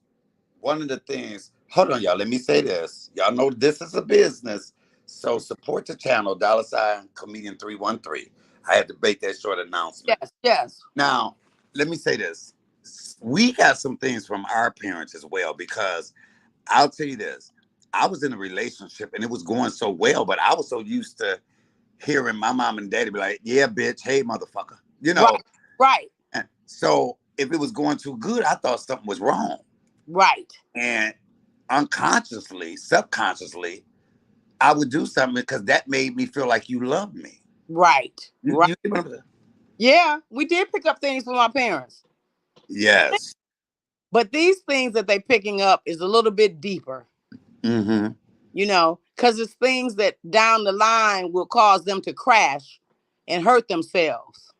[SPEAKER 1] One of the things, hold on, y'all. Let me say this. Y'all know this is a business. So support the channel, $ comedian 313. I had to make that short announcement.
[SPEAKER 2] Yes, yes.
[SPEAKER 1] Now, let me say this. We got some things from our parents as well, because I'll tell you this. I was in a relationship and it was going so well, but I was so used to hearing my mom and daddy be like, yeah, bitch, hey, motherfucker. You know,
[SPEAKER 2] Right, right,
[SPEAKER 1] and so if it was going too good, I thought something was wrong.
[SPEAKER 2] right,
[SPEAKER 1] And unconsciously, subconsciously, I would do something because that made me feel like you loved me.
[SPEAKER 2] right, right.
[SPEAKER 1] You remember?
[SPEAKER 2] Yeah, we did pick up things from our parents.
[SPEAKER 1] Yes.
[SPEAKER 2] But these things that they picking up is a little bit deeper,
[SPEAKER 1] Mm-hmm.
[SPEAKER 2] you know, because it's things that down the line will cause them to crash and hurt themselves.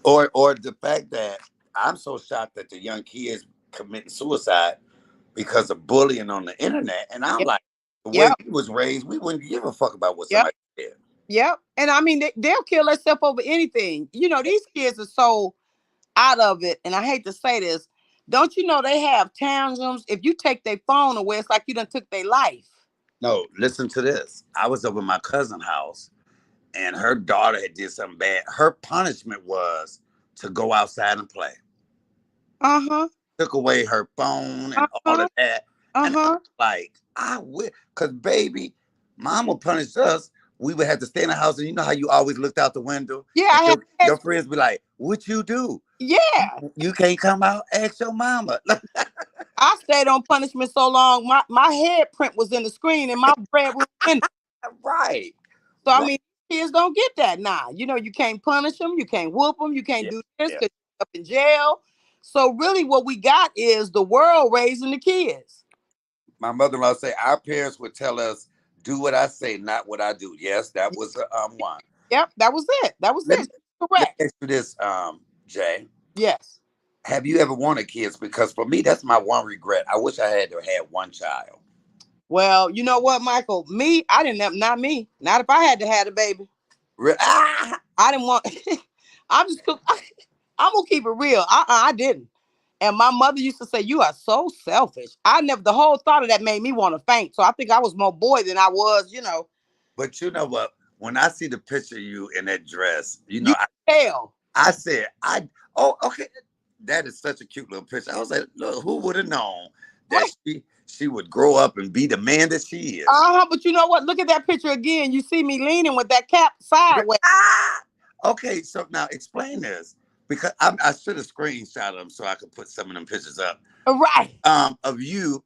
[SPEAKER 1] Or the fact that I'm so shocked that the young kids committing suicide because of bullying on the internet. And I'm
[SPEAKER 2] Yep,
[SPEAKER 1] like, the way
[SPEAKER 2] yep,
[SPEAKER 1] we was raised, we wouldn't give a fuck about what
[SPEAKER 2] yep,
[SPEAKER 1] somebody said.
[SPEAKER 2] yep. And I mean, they'll kill themselves over anything. You know, these kids are so out of it. And I hate to say this. Don't you know they have tantrums? If you take their phone away, it's like you done took their life.
[SPEAKER 1] No, listen to this. I was over at my cousin's house and her daughter had did something bad. Her punishment was to go outside and play.
[SPEAKER 2] Uh-huh.
[SPEAKER 1] Took away her phone and all
[SPEAKER 2] Uh-huh.
[SPEAKER 1] of that. And I
[SPEAKER 2] Uh-huh.
[SPEAKER 1] was like, I wish, because baby, mama punished us. We would have to stay in the house, and you know how you always looked out the window,
[SPEAKER 2] Yeah,
[SPEAKER 1] and
[SPEAKER 2] I had
[SPEAKER 1] your friends be like, "What you do?
[SPEAKER 2] yeah.
[SPEAKER 1] You can't come out. Ask your mama."
[SPEAKER 2] I stayed on punishment so long, my head print was in the screen in my bedroom window.
[SPEAKER 1] Right,
[SPEAKER 2] So I
[SPEAKER 1] right.
[SPEAKER 2] mean, kids don't get that now. You know, you can't punish them, you can't whoop them, you can't
[SPEAKER 1] Yeah,
[SPEAKER 2] do this
[SPEAKER 1] yeah.
[SPEAKER 2] because you're up in jail. So really, what we got is the world raising the kids.
[SPEAKER 1] My mother-in-law say our parents would tell us, "Do what I say, not what I do." Yes, that was one.
[SPEAKER 2] Yep, that was it. That was
[SPEAKER 1] Let me
[SPEAKER 2] it.
[SPEAKER 1] let
[SPEAKER 2] Correct.
[SPEAKER 1] me ask you this, Jay.
[SPEAKER 2] Yes.
[SPEAKER 1] Have you ever wanted kids? Because for me, that's my one regret. I wish I had to have had one child.
[SPEAKER 2] Well, you know what, Michael? Me, I didn't have, not me. Not if I had to have a baby.
[SPEAKER 1] Ah!
[SPEAKER 2] I didn't want I'm just, I'm gonna keep it real. I didn't. And my mother used to say, "You are so selfish." I never. The whole thought of that made me want to faint. So I think I was more boy than I was.
[SPEAKER 1] But you know what? When I see the picture of you in that dress,
[SPEAKER 2] You tell.
[SPEAKER 1] I said, oh, okay, that is such a cute little picture. I was like, look, who would have known that
[SPEAKER 2] Right.
[SPEAKER 1] she would grow up and be the man that she is?
[SPEAKER 2] But you know what? Look at that picture again. You see me leaning with that cap sideways.
[SPEAKER 1] Ah! Okay, so now explain this because I should have screenshot them so I could put some of them pictures up.
[SPEAKER 2] Right.
[SPEAKER 1] Of you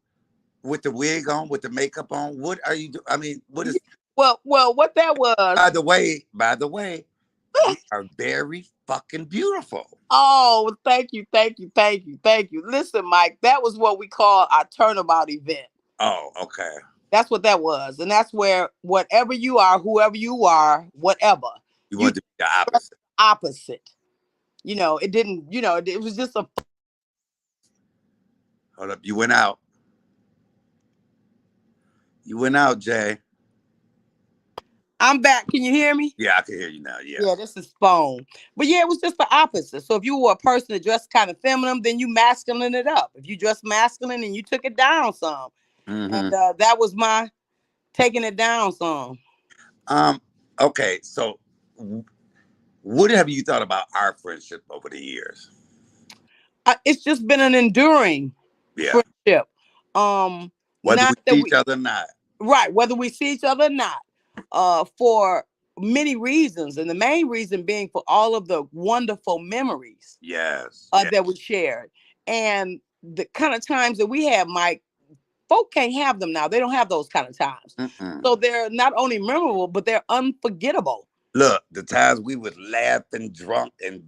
[SPEAKER 1] with the wig on, with the makeup on. What are you doing? I mean, what is?
[SPEAKER 2] Well, what that was.
[SPEAKER 1] By the way, you are very fucking beautiful.
[SPEAKER 2] Oh, thank you. Listen, Mike, that was what we call our turnabout event.
[SPEAKER 1] Oh, okay.
[SPEAKER 2] That's what that was. And that's where whatever you are, whoever you are, whatever.
[SPEAKER 1] You want to be the opposite.
[SPEAKER 2] Opposite. It didn't, it was just a.
[SPEAKER 1] Hold up. You went out. You went out, Jay.
[SPEAKER 2] I'm back. Can you hear me?
[SPEAKER 1] Yeah, I can hear you now. Yeah.
[SPEAKER 2] Yeah, this is phone. But yeah, it was just the opposite. So if you were a person that dressed kind of feminine, then you masculine it up. If you dressed masculine, and you took it down some.
[SPEAKER 1] Mm-hmm.
[SPEAKER 2] And that was my taking it down some.
[SPEAKER 1] Okay, so what have you thought about our friendship over the years?
[SPEAKER 2] It's just been an enduring friendship.
[SPEAKER 1] Whether we see each other or not.
[SPEAKER 2] Right, whether we see each other or not. For many reasons, and the main reason being for all of the wonderful memories.
[SPEAKER 1] Yes.
[SPEAKER 2] That we shared, and the kind of times that we have, Mike. Folk can't have them now. They don't have those kind of times. So they're not only memorable, but they're unforgettable.
[SPEAKER 1] Look, the times we would laugh and drunk and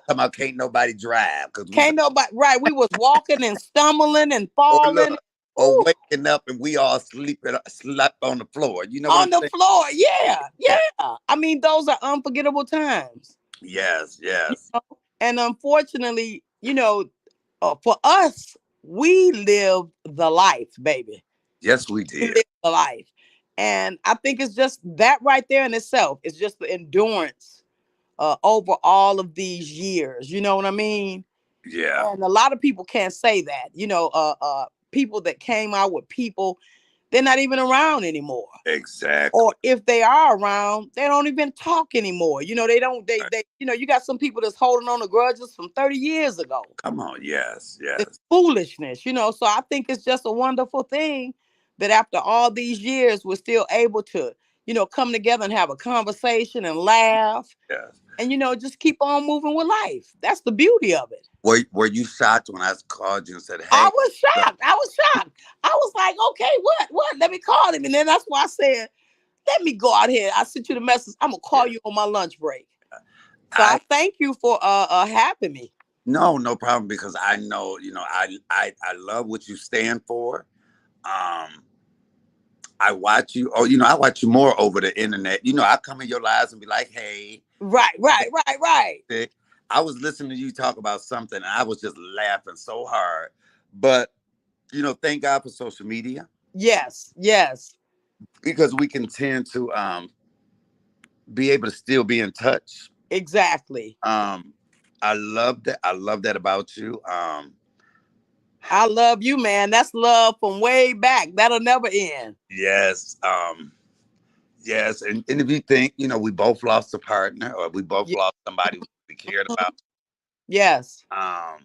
[SPEAKER 1] come out, can't nobody drive.
[SPEAKER 2] Can't nobody, right. We was walking and stumbling and falling.
[SPEAKER 1] Or waking up and we all slept on the floor. You know what I'm saying?
[SPEAKER 2] Floor. Yeah. I mean, those are unforgettable times.
[SPEAKER 1] Yes.
[SPEAKER 2] And unfortunately, for us, we lived the life, baby.
[SPEAKER 1] Yes, we did.
[SPEAKER 2] We lived the life. And I think it's just that right there in itself. It's just the endurance over all of these years. You know what I mean?
[SPEAKER 1] Yeah.
[SPEAKER 2] And a lot of people can't say that. People that came out with people, they're not even around anymore.
[SPEAKER 1] Exactly.
[SPEAKER 2] Or if they are around, they don't even talk anymore. They don't, they you got some people that's holding on to grudges from 30 years ago.
[SPEAKER 1] Come on, yes.
[SPEAKER 2] It's foolishness, so I think it's just a wonderful thing that after all these years, we're still able to, come together and have a conversation and laugh.
[SPEAKER 1] Yes.
[SPEAKER 2] And, just keep on moving with life. That's the beauty of it.
[SPEAKER 1] Were you shocked when I called you and said, hey?
[SPEAKER 2] I was shocked. I was like, okay, what? Let me call him. And then that's why I said, let me go out here. I sent you the message. I'm going to call you on my lunch break. So I thank you for having me.
[SPEAKER 1] No problem, because I know, I love what you stand for. I watch you. Oh, I watch you more over the internet. I come in your lives and be like, hey.
[SPEAKER 2] Right.
[SPEAKER 1] I was listening to you talk about something and I was just laughing so hard. But, thank God for social media.
[SPEAKER 2] Yes.
[SPEAKER 1] Because we can tend to be able to still be in touch.
[SPEAKER 2] Exactly.
[SPEAKER 1] I love that. I love that about you.
[SPEAKER 2] I love you, man. That's love from way back. That'll never end.
[SPEAKER 1] Yes. Yes. And if you think, we both lost a partner or we both lost somebody we cared about.
[SPEAKER 2] Yes.
[SPEAKER 1] I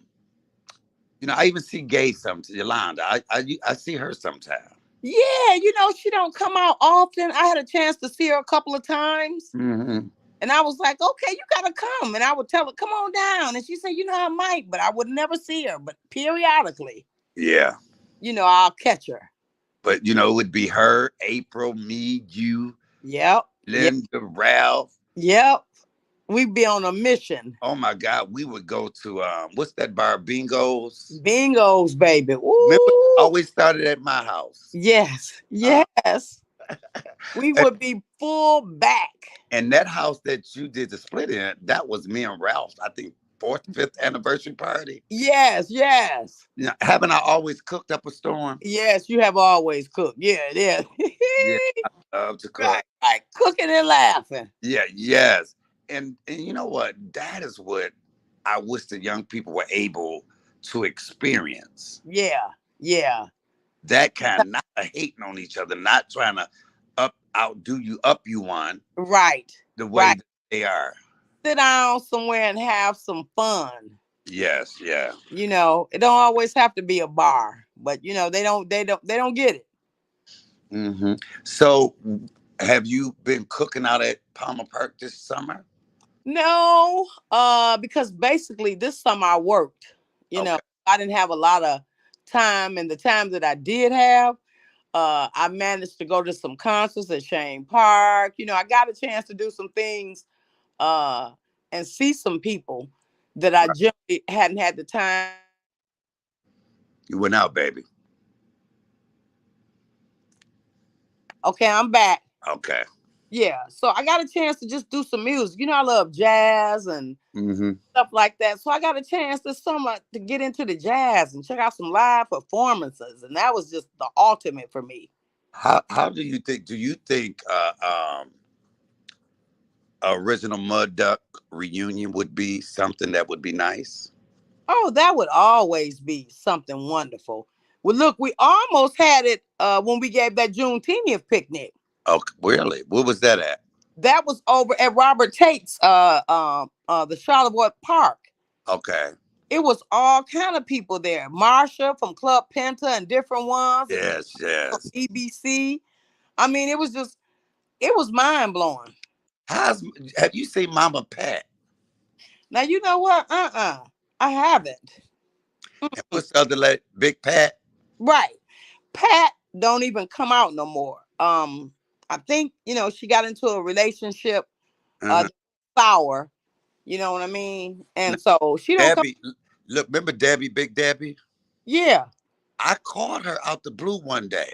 [SPEAKER 1] even see Gay sometimes. Yolanda. I see her sometimes.
[SPEAKER 2] Yeah, she don't come out often. I had a chance to see her a couple of times.
[SPEAKER 1] Mm-hmm.
[SPEAKER 2] And I was like, okay, you gotta come. And I would tell her, come on down. And she said, I might, but I would never see her. But periodically,
[SPEAKER 1] yeah,
[SPEAKER 2] I'll catch her.
[SPEAKER 1] But it would be her, April, me, you, Linda, Ralph.
[SPEAKER 2] Yep. We'd be on a mission.
[SPEAKER 1] Oh my God, we would go to what's that bar? Bingo's,
[SPEAKER 2] baby. Ooh.
[SPEAKER 1] Remember, always started at my house.
[SPEAKER 2] Yes. We would be full back.
[SPEAKER 1] And that house that you did the split in, that was me and Ralph, I think 4th, 5th anniversary party.
[SPEAKER 2] Yes.
[SPEAKER 1] Haven't I always cooked up a storm?
[SPEAKER 2] Yes, you have always cooked. Yeah.
[SPEAKER 1] Yeah, I love to cook.
[SPEAKER 2] Right. Cooking and laughing.
[SPEAKER 1] Yeah, yes. and you know what? That is what I wish the young people were able to experience.
[SPEAKER 2] Yeah, yeah,
[SPEAKER 1] That kind, not hating on each other, not trying to outdo you, up you one
[SPEAKER 2] right,
[SPEAKER 1] the way
[SPEAKER 2] right.
[SPEAKER 1] that they are.
[SPEAKER 2] Sit down somewhere and have some fun.
[SPEAKER 1] Yes, yeah.
[SPEAKER 2] It don't always have to be a bar, but they don't get it.
[SPEAKER 1] hmm So, have you been cooking out at Palmer Park this summer?
[SPEAKER 2] No, because basically this summer I worked. You know,
[SPEAKER 1] Okay.
[SPEAKER 2] I didn't have a lot of time, and the time that I did have, I managed to go to some concerts at Shane Park. I got a chance to do some things, uh, and see some people that I
[SPEAKER 1] Right.
[SPEAKER 2] generally hadn't had the time to see.
[SPEAKER 1] You went out, baby.
[SPEAKER 2] Okay, I'm back.
[SPEAKER 1] Okay.
[SPEAKER 2] Yeah, so I got a chance to just do some music. I love jazz and
[SPEAKER 1] hmm
[SPEAKER 2] stuff like that. So I got a chance this summer to get into the jazz and check out some live performances, and that was just the ultimate for me.
[SPEAKER 1] How do you think? Do you think original Mud Duck reunion would be something that would be nice?
[SPEAKER 2] Oh, that would always be something wonderful. Well, look, we almost had it when we gave that Juneteenth picnic.
[SPEAKER 1] Oh, really? What was that at?
[SPEAKER 2] That was over at Robert Tate's, the Charlotte Park.
[SPEAKER 1] Okay.
[SPEAKER 2] It was all kind of people there. Marsha from Club Penta and different ones, and
[SPEAKER 1] Yes, yes.
[SPEAKER 2] EBC. I mean, it was mind blowing.
[SPEAKER 1] How's have you seen Mama Pat?
[SPEAKER 2] Now you know what? I haven't.
[SPEAKER 1] And what's the other lady? Big Pat?
[SPEAKER 2] Right. Pat don't even come out no more. I think she got into a relationship,
[SPEAKER 1] Uh-huh.
[SPEAKER 2] sour. You know what I mean?
[SPEAKER 1] Now,
[SPEAKER 2] And so she don't come.
[SPEAKER 1] Debbie, look, remember Debbie, Big Debbie?
[SPEAKER 2] Yeah.
[SPEAKER 1] I called her out the blue one day.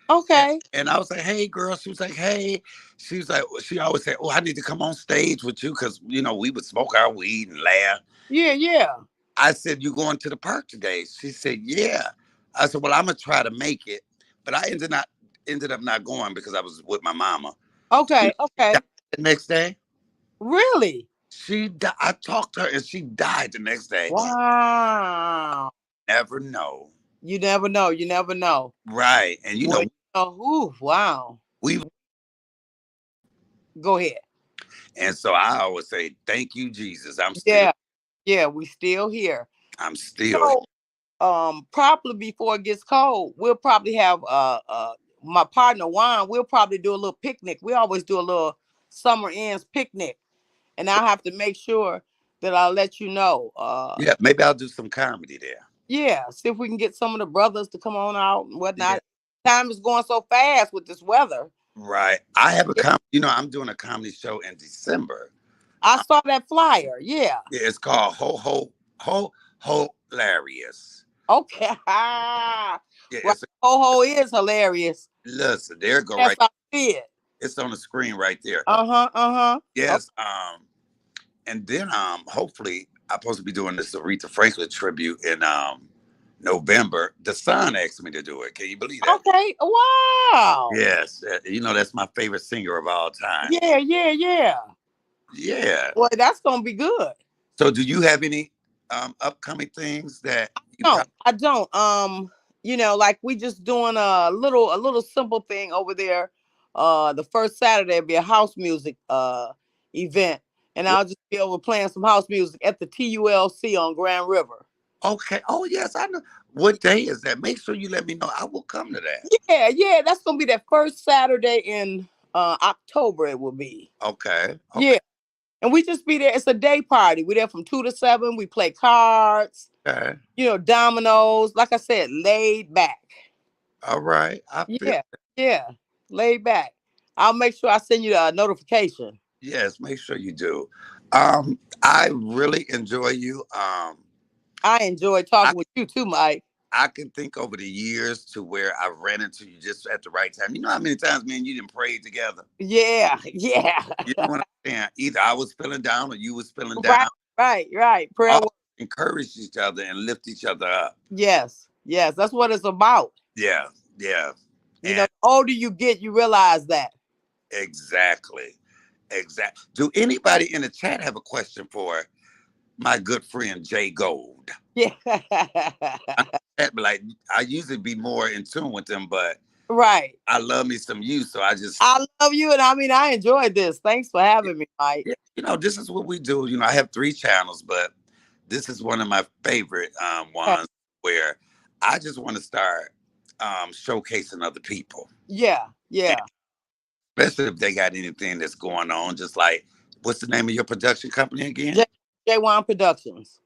[SPEAKER 1] And,
[SPEAKER 2] Okay.
[SPEAKER 1] and I was like, hey, girl. She was like, hey. She was like, she always said, oh, I need to come on stage with you because, we would smoke our weed and laugh.
[SPEAKER 2] Yeah. Yeah.
[SPEAKER 1] I said, you going to the park today? She said, yeah. I said, well, I'm going to try to make it. But I ended up not going because I was with my mama. She
[SPEAKER 2] Okay.
[SPEAKER 1] died
[SPEAKER 2] Okay.
[SPEAKER 1] the next day.
[SPEAKER 2] Really?
[SPEAKER 1] I talked to her and she died the next day.
[SPEAKER 2] Wow.
[SPEAKER 1] Never know.
[SPEAKER 2] You never know. You never know.
[SPEAKER 1] Right. And
[SPEAKER 2] Well, ooh, wow.
[SPEAKER 1] we
[SPEAKER 2] Go ahead.
[SPEAKER 1] and so I always say, thank you, Jesus.
[SPEAKER 2] Yeah. Yeah. We still here.
[SPEAKER 1] I'm still
[SPEAKER 2] So, probably before it gets cold, we'll probably have my partner Juan. We'll probably do a little picnic. We always do a little summer ends picnic, and I have to make sure that I let you know.
[SPEAKER 1] yeah, maybe I'll do some comedy there.
[SPEAKER 2] Yeah, see if we can get some of the brothers to come on out and
[SPEAKER 1] Yeah.
[SPEAKER 2] whatnot. Time is going so fast with this weather.
[SPEAKER 1] Right. I have a
[SPEAKER 2] Yeah,
[SPEAKER 1] I'm doing a comedy show in December.
[SPEAKER 2] I saw that flyer. Yeah.
[SPEAKER 1] Yeah, it's called Ho Hilarious.
[SPEAKER 2] Okay.
[SPEAKER 1] Yeah,
[SPEAKER 2] Right. Ho ho is hilarious.
[SPEAKER 1] listen, there it go
[SPEAKER 2] Yes,
[SPEAKER 1] right.
[SPEAKER 2] I see it.
[SPEAKER 1] It's on the screen right there.
[SPEAKER 2] Uh-huh. Uh-huh.
[SPEAKER 1] Yes. And then hopefully I'm supposed to be doing this Aretha Franklin tribute in November. The son asked me to do it. Can you believe that?
[SPEAKER 2] Okay. Wow.
[SPEAKER 1] Yes. That's my favorite singer of all time.
[SPEAKER 2] Yeah, yeah, yeah.
[SPEAKER 1] Yeah.
[SPEAKER 2] Boy, that's gonna be good.
[SPEAKER 1] So do you have any upcoming things that you
[SPEAKER 2] No,
[SPEAKER 1] probably
[SPEAKER 2] I don't. Like we just doing a little simple thing over there. The first Saturday will be a house music event, and I'll just be over playing some house music at the TULC on Grand River.
[SPEAKER 1] okay. Oh yes, I know. What day is that? Make sure you let me know. I will come to that.
[SPEAKER 2] Yeah, yeah, that's gonna be that first Saturday in October. It will be.
[SPEAKER 1] Okay. Okay.
[SPEAKER 2] Yeah, and we just be there. It's a day party. We're there from 2 to 7. We play cards,
[SPEAKER 1] Okay.
[SPEAKER 2] dominoes. Like I said, laid back.
[SPEAKER 1] All right. I feel
[SPEAKER 2] Yeah, yeah, laid back. I'll make sure I send you a notification.
[SPEAKER 1] yes, make sure you do. I really enjoy you.
[SPEAKER 2] I enjoy
[SPEAKER 1] I
[SPEAKER 2] talking with you too, Mike.
[SPEAKER 1] I can think over the years to where I ran into you just at the right time. You know how many times me and you didn't pray together?
[SPEAKER 2] Yeah, yeah.
[SPEAKER 1] You know what I'm saying? Either I was feeling down or you was feeling down.
[SPEAKER 2] Right, right, right. Prayer.
[SPEAKER 1] All encourage each other and lift each other up.
[SPEAKER 2] Yes, yes. That's what it's about.
[SPEAKER 1] Yeah, yeah.
[SPEAKER 2] The older you get, you realize that.
[SPEAKER 1] Exactly. Exactly. Do anybody in the chat have a question for my good friend Jay Gold?
[SPEAKER 2] Yeah.
[SPEAKER 1] Like, I usually be more in tune with them, but
[SPEAKER 2] Right.
[SPEAKER 1] I love me some you, so I just
[SPEAKER 2] I love you, and I mean, I enjoyed this. Thanks for having me, Mike.
[SPEAKER 1] yeah, this is what we do. I have 3 channels, but this is one of my favorite
[SPEAKER 2] Yeah,
[SPEAKER 1] ones where I just want to start showcasing other people,
[SPEAKER 2] yeah,
[SPEAKER 1] and
[SPEAKER 2] yeah.
[SPEAKER 1] especially if they got anything that's going on. Just like, what's the name of your production company again?
[SPEAKER 2] J J1 Productions.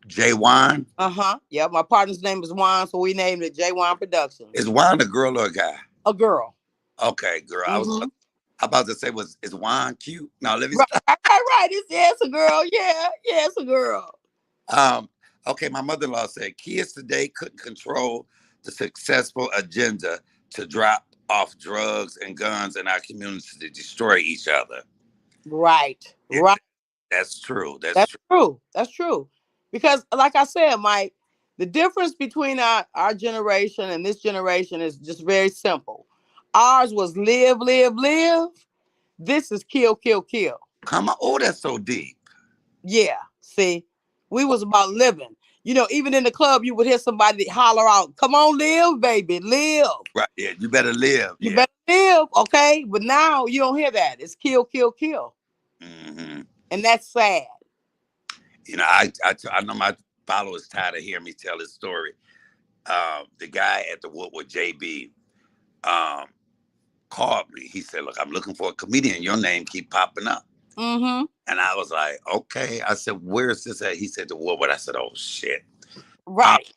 [SPEAKER 1] J Wan.
[SPEAKER 2] Uh-huh. Yeah, my partner's name is Juan, so we named it J1
[SPEAKER 1] Is
[SPEAKER 2] Productions.
[SPEAKER 1] Juan a girl or a guy?
[SPEAKER 2] A girl.
[SPEAKER 1] Okay, girl.
[SPEAKER 2] Mm-hmm.
[SPEAKER 1] I about to say, is Juan cute? No, let me
[SPEAKER 2] Right,
[SPEAKER 1] stop.
[SPEAKER 2] right, right, right. It's a girl. Yeah, yeah, it's a girl.
[SPEAKER 1] Um, okay, my mother-in-law said kids today couldn't control the successful agenda to drop off drugs and guns in our communities to destroy each other.
[SPEAKER 2] Right,
[SPEAKER 1] Yeah,
[SPEAKER 2] right.
[SPEAKER 1] that's true. That's
[SPEAKER 2] That's
[SPEAKER 1] true.
[SPEAKER 2] true. That's true. Because, like I said, Mike, the difference between our generation and this generation is just very simple. Ours was live, live, live. This is kill, kill, kill.
[SPEAKER 1] Come on. Oh, that's so deep.
[SPEAKER 2] Yeah. See, we was about living. Even in the club, you would hear somebody holler out, "Come on, live, baby, live.
[SPEAKER 1] Right. Yeah, you better live.
[SPEAKER 2] You
[SPEAKER 1] Yeah.
[SPEAKER 2] better live." Okay. But now you don't hear that. It's kill, kill, kill.
[SPEAKER 1] Hmm.
[SPEAKER 2] And that's sad.
[SPEAKER 1] I know my followers tired of hearing me tell this story. The guy at the Woodward JB um, called me. He said, "Look, I'm looking for a comedian. Your name keep popping up."
[SPEAKER 2] Mm-hmm.
[SPEAKER 1] And I was like, "Okay." I said, "Where is this at?" He said, "The Woodward." I said, "Oh shit." Um,
[SPEAKER 2] Right.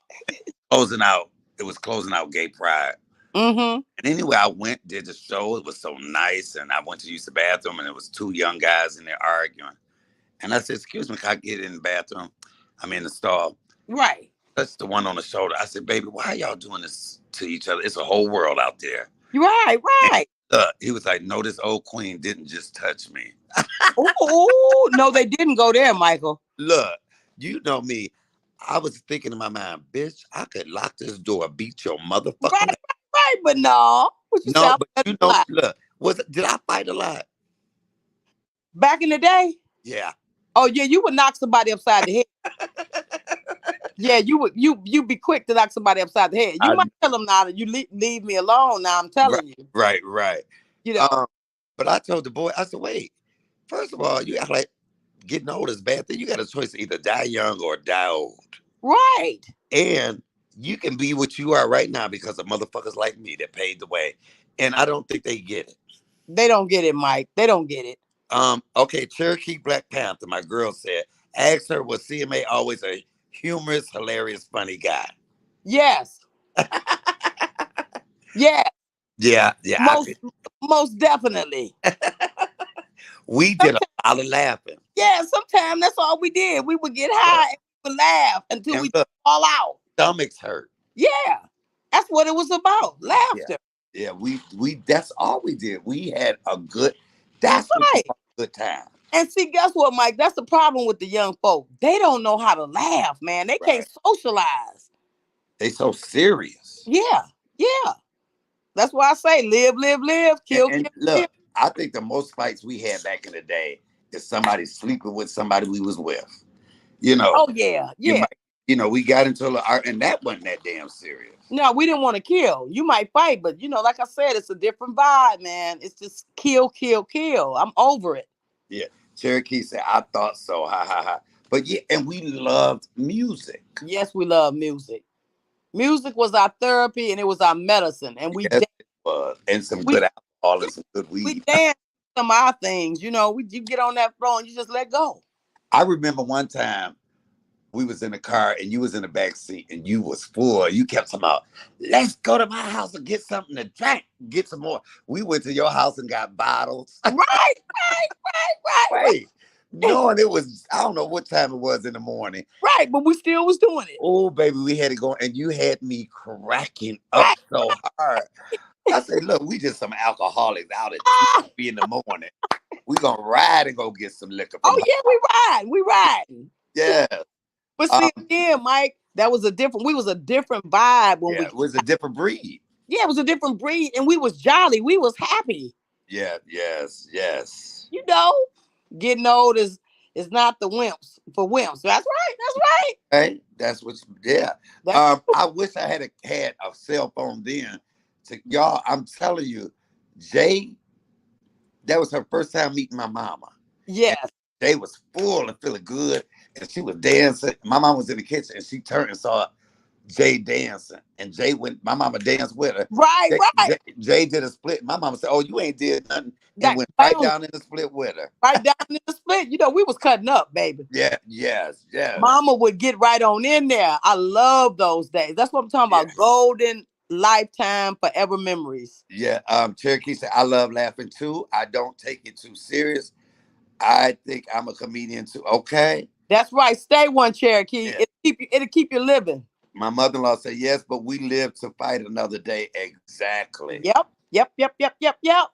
[SPEAKER 1] closing out. It was closing out Gay Pride.
[SPEAKER 2] Mm-hmm.
[SPEAKER 1] And anyway, I went, did the show. It was so nice. And I went to use the bathroom, and it was 2 young guys in there arguing. And I said, "Excuse me, can I get in the bathroom? I'm in the stall."
[SPEAKER 2] Right.
[SPEAKER 1] Touched the one on the shoulder. I said, "Baby, why are y'all doing this to each other? It's a whole world out there."
[SPEAKER 2] Right,
[SPEAKER 1] And
[SPEAKER 2] right.
[SPEAKER 1] he was like, "No, this old queen didn't just touch me."
[SPEAKER 2] Oh, no, they didn't go there, Michael.
[SPEAKER 1] Look, you know me. I was thinking in my mind, bitch, I could lock this door, beat your
[SPEAKER 2] Right,
[SPEAKER 1] motherfucking ass.
[SPEAKER 2] right, but no. What you say?
[SPEAKER 1] No,
[SPEAKER 2] I'm
[SPEAKER 1] but
[SPEAKER 2] a
[SPEAKER 1] you know,
[SPEAKER 2] lot.
[SPEAKER 1] look, did I fight a lot?
[SPEAKER 2] Back in the day,
[SPEAKER 1] Yeah.
[SPEAKER 2] oh yeah, you would knock somebody upside the head. Yeah, you be quick to knock somebody upside the head. You
[SPEAKER 1] I,
[SPEAKER 2] might tell them now that you leave me alone. Now I'm
[SPEAKER 1] right,
[SPEAKER 2] telling you,
[SPEAKER 1] right.
[SPEAKER 2] you know,
[SPEAKER 1] Um, but I told the boy, I said, wait, first of all, you act like getting old is a bad thing. You got a choice to either die young or die old.
[SPEAKER 2] right?
[SPEAKER 1] And you can be what you are right now because of motherfuckers like me that paved the way. And I don't think they get it.
[SPEAKER 2] They don't get it, Mike. They don't get it.
[SPEAKER 1] Okay, Cherokee Black Panther, my girl said, ask her, was CMA always a humorous, hilarious, funny guy?
[SPEAKER 2] Yes, yeah,
[SPEAKER 1] Yeah,
[SPEAKER 2] most definitely.
[SPEAKER 1] we did a lot of laughing.
[SPEAKER 2] Yeah, sometimes that's all we did. We would get high and we would laugh until
[SPEAKER 1] And
[SPEAKER 2] we
[SPEAKER 1] look,
[SPEAKER 2] fall out.
[SPEAKER 1] stomachs hurt.
[SPEAKER 2] Yeah, that's what it was about.
[SPEAKER 1] Yeah,
[SPEAKER 2] Laughter.
[SPEAKER 1] yeah, we that's all we did. We had a good,
[SPEAKER 2] That's
[SPEAKER 1] that's what you
[SPEAKER 2] right.
[SPEAKER 1] call a good time.
[SPEAKER 2] And see, guess what, Mike? That's the problem with the young folk. They don't know how to laugh, man. They can't
[SPEAKER 1] Right.
[SPEAKER 2] socialize.
[SPEAKER 1] They so serious.
[SPEAKER 2] Yeah, yeah. That's why I say live, live, live,
[SPEAKER 1] And,
[SPEAKER 2] kill,
[SPEAKER 1] and
[SPEAKER 2] kill, kill.
[SPEAKER 1] look, I think the most fights we had back in the day is somebody sleeping with somebody we was with. You know,
[SPEAKER 2] Oh yeah,
[SPEAKER 1] you
[SPEAKER 2] yeah.
[SPEAKER 1] might, we got into and that wasn't that damn serious.
[SPEAKER 2] No, we didn't want to kill. You might fight, but like I said, it's a different vibe, man. It's just kill, kill, kill. I'm over it.
[SPEAKER 1] Yeah. Cherokee said, I thought so. Ha ha ha. But yeah, and we loved music.
[SPEAKER 2] Yes, we love music. Music was our therapy and it was our medicine. And
[SPEAKER 1] Yes, it was. And some
[SPEAKER 2] we
[SPEAKER 1] good alcohol and some good
[SPEAKER 2] we
[SPEAKER 1] weed.
[SPEAKER 2] dance some of our things. You get on that floor and you just let go.
[SPEAKER 1] I remember one time we was in the car and you was in the back seat and you was full. You kept talking about, let's go to my house and get something to drink, get some more. We went to your house and got bottles.
[SPEAKER 2] Right, right.
[SPEAKER 1] Wait, knowing it was, I don't know what time it was in the morning.
[SPEAKER 2] Right, but we still was doing it.
[SPEAKER 1] Oh, baby, we had it going, and you had me cracking up
[SPEAKER 2] Right.
[SPEAKER 1] so hard. I said, look, we just some alcoholics out at 2 in the morning. We gonna ride and go get some liquor from
[SPEAKER 2] Oh yeah, we ride.
[SPEAKER 1] yeah.
[SPEAKER 2] But see, again, Mike, we was a different vibe when
[SPEAKER 1] It was a different breed.
[SPEAKER 2] Yeah, it was a different breed, and we was jolly. We was happy.
[SPEAKER 1] Yeah, yes.
[SPEAKER 2] You know, getting old is not the wimps for wimps. That's right. That's right.
[SPEAKER 1] Hey, that's what's yeah.
[SPEAKER 2] That's
[SPEAKER 1] I wish I had a cell phone then. To y'all, I'm telling you, Jay, that was her first time meeting my mama. And
[SPEAKER 2] yes.
[SPEAKER 1] Jay was full and feeling good, and she was dancing. My mom was in the kitchen, and she turned and saw Jay dancing, and Jay went. My mama danced with her.
[SPEAKER 2] Right, right.
[SPEAKER 1] Jay did a split. My mama said, "Oh, you ain't did nothing," and
[SPEAKER 2] That
[SPEAKER 1] went right
[SPEAKER 2] bounce
[SPEAKER 1] down in the split with her.
[SPEAKER 2] right down in the split. You know, we was cutting up, baby.
[SPEAKER 1] Yeah, yes, yes,
[SPEAKER 2] Mama would get right on in there. I love those days. That's what I'm talking
[SPEAKER 1] yeah,
[SPEAKER 2] about. Golden lifetime forever memories.
[SPEAKER 1] yeah. Cherokee said, "I love laughing too. I don't take it too serious. I think I'm a comedian too." Okay.
[SPEAKER 2] That's right. Stay one, Cherokee.
[SPEAKER 1] Yeah.
[SPEAKER 2] It'll keep you living.
[SPEAKER 1] My mother-in-law said, "Yes, but we live to fight another day." Exactly.
[SPEAKER 2] Yep. Yep. Yep. Yep. Yep. Yep.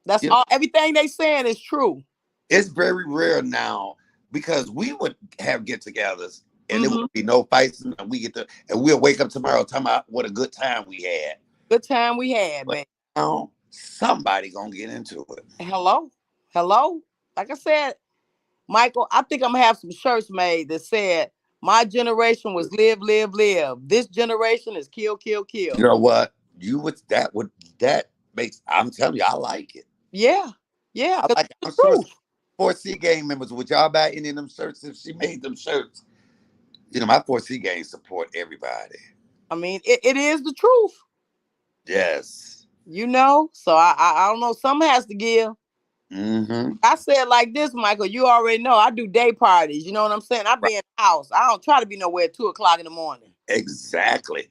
[SPEAKER 2] That's
[SPEAKER 1] You know,
[SPEAKER 2] all. Everything they saying is true.
[SPEAKER 1] it's very rare now because we would have get-togethers and there would
[SPEAKER 2] Mm-hmm.
[SPEAKER 1] be no fights, and we'll wake up tomorrow talking about what a good time we had.
[SPEAKER 2] Good time we had,
[SPEAKER 1] But
[SPEAKER 2] baby.
[SPEAKER 1] now somebody gonna get into it.
[SPEAKER 2] Hello. Hello. Like I said, Michael, I think I'm gonna have some shirts made that said my generation was live, live, live. This generation is kill, kill,
[SPEAKER 1] You
[SPEAKER 2] kill.
[SPEAKER 1] know what? That makes. I'm telling you, I like it.
[SPEAKER 2] Yeah. Yeah.
[SPEAKER 1] I
[SPEAKER 2] 'Cause
[SPEAKER 1] like it.
[SPEAKER 2] it's
[SPEAKER 1] I'm
[SPEAKER 2] the
[SPEAKER 1] sure
[SPEAKER 2] truth.
[SPEAKER 1] 4C gang members, would y'all buy any of them shirts if she made them shirts? You know, my 4C gang support everybody.
[SPEAKER 2] I mean, it is the truth.
[SPEAKER 1] Yes.
[SPEAKER 2] You know, so I don't know. Something has to give.
[SPEAKER 1] Mm-hmm.
[SPEAKER 2] I said like this, Michael. You already know I do day parties. You know what I'm saying? I
[SPEAKER 1] Right.
[SPEAKER 2] be in the house. I don't try to be nowhere at 2 o'clock in the morning.
[SPEAKER 1] Exactly.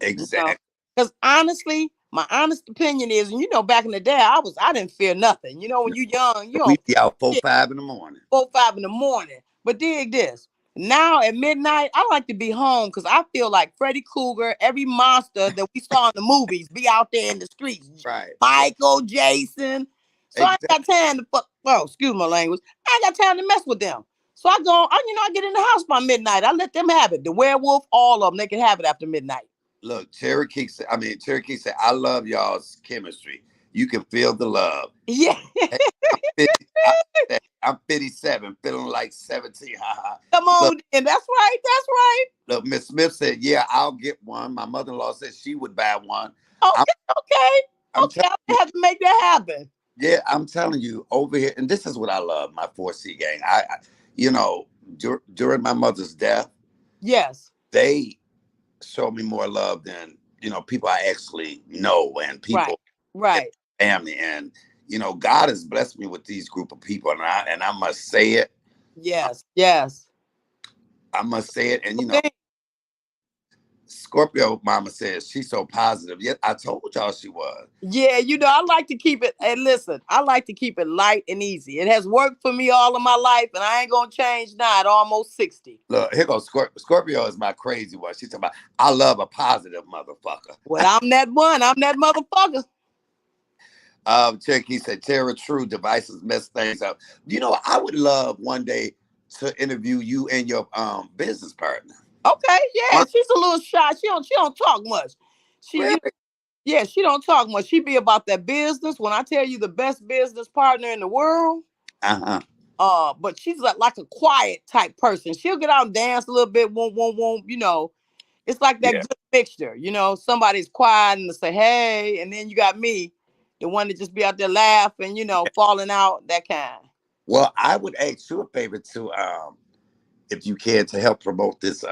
[SPEAKER 2] You know,
[SPEAKER 1] Exactly.
[SPEAKER 2] because honestly, my honest opinion is, and you know, back in the day, I didn't fear nothing. You know, when you young, you
[SPEAKER 1] We
[SPEAKER 2] don't
[SPEAKER 1] be out four,
[SPEAKER 2] fear
[SPEAKER 1] 5 in the morning.
[SPEAKER 2] 4, 5 in the morning. But dig this. Now at midnight, I like to be home because I feel like Freddy Krueger, every monster that we saw in the movies, be out there in the streets.
[SPEAKER 1] Right. Right.
[SPEAKER 2] Michael, Jason. So I
[SPEAKER 1] Exactly.
[SPEAKER 2] ain't got time to fuck. Oh, excuse my language. I ain't got time to mess with them. So I get in the house by midnight. I let them have it. The werewolf, all of them, they can have it after midnight.
[SPEAKER 1] Look, Cherokee said, I love y'all's chemistry. You can feel the love.
[SPEAKER 2] Yeah,
[SPEAKER 1] Hey, I'm 50, I'm 57, feeling like 17. Ha.
[SPEAKER 2] come
[SPEAKER 1] Look,
[SPEAKER 2] on, then. That's right. That's right.
[SPEAKER 1] look, Miss Smith said, yeah, I'll get one. My mother-in-law said she would buy one. I'm,
[SPEAKER 2] Okay, okay,
[SPEAKER 1] I'm
[SPEAKER 2] okay.
[SPEAKER 1] telling
[SPEAKER 2] I
[SPEAKER 1] you,
[SPEAKER 2] have to make that happen.
[SPEAKER 1] yeah, I'm telling you over here, and this is what I love, my 4C gang. You know, during my mother's death,
[SPEAKER 2] Yes.
[SPEAKER 1] they showed me more love than, people I actually know and
[SPEAKER 2] Right.
[SPEAKER 1] people in
[SPEAKER 2] Right.
[SPEAKER 1] family. And, God has blessed me with these group of people. And I must say it.
[SPEAKER 2] Yes. Yes.
[SPEAKER 1] I must say it. And,
[SPEAKER 2] Okay.
[SPEAKER 1] Scorpio mama says she's so positive. Yet I told y'all she was.
[SPEAKER 2] Yeah, I like to keep it. And listen, I like to keep it light and easy. It has worked for me all of my life, and I ain't gonna change now at almost 60.
[SPEAKER 1] Look, here goes Scorpio is my crazy one. She's talking about, I love a positive motherfucker.
[SPEAKER 2] Well, I'm that one. I'm that motherfucker.
[SPEAKER 1] Cherokee said, Tara, true, devices mess things up. I would love one day to interview you and your business partner.
[SPEAKER 2] Okay, yeah,
[SPEAKER 1] One,
[SPEAKER 2] she's a little shy. She don't talk much. She
[SPEAKER 1] really?
[SPEAKER 2] you Yeah, she don't talk much. She be about that business. When I tell you the best business partner in the world,
[SPEAKER 1] Uh-huh.
[SPEAKER 2] but she's like a quiet type person. She'll get out and dance a little bit, won't. It's like that
[SPEAKER 1] Yeah.
[SPEAKER 2] good mixture. Somebody's quiet and they say, hey, and then you got me, the one that just be out there laughing, falling out, that kind.
[SPEAKER 1] Well, I would ask you a favor to, if you can, to help promote this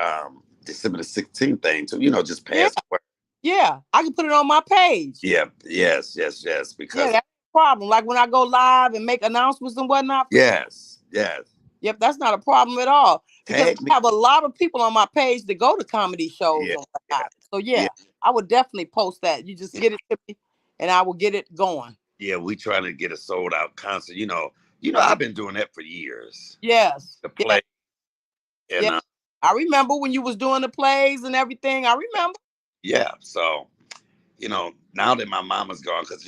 [SPEAKER 1] December the 16th thing to, just
[SPEAKER 2] Yeah,
[SPEAKER 1] pass.
[SPEAKER 2] yeah. I can put it on my page.
[SPEAKER 1] Yeah, yes,
[SPEAKER 2] Yeah,
[SPEAKER 1] because
[SPEAKER 2] that's no problem. Like when I go live and make announcements and whatnot.
[SPEAKER 1] yes.
[SPEAKER 2] Yep, that's not a problem at all. Because
[SPEAKER 1] Tag me.
[SPEAKER 2] I have a lot of people on my page that go to comedy shows
[SPEAKER 1] Yeah,
[SPEAKER 2] and
[SPEAKER 1] yeah,
[SPEAKER 2] whatnot. So
[SPEAKER 1] yeah,
[SPEAKER 2] yeah, I would definitely post that. You just get it to me and I will get it going.
[SPEAKER 1] yeah. We trying to get a sold out concert. I've been doing that for years.
[SPEAKER 2] Yes.
[SPEAKER 1] The
[SPEAKER 2] Yeah.
[SPEAKER 1] play and
[SPEAKER 2] Yeah. I remember when you was doing the plays and everything. I remember.
[SPEAKER 1] yeah. So now that my mama's gone, because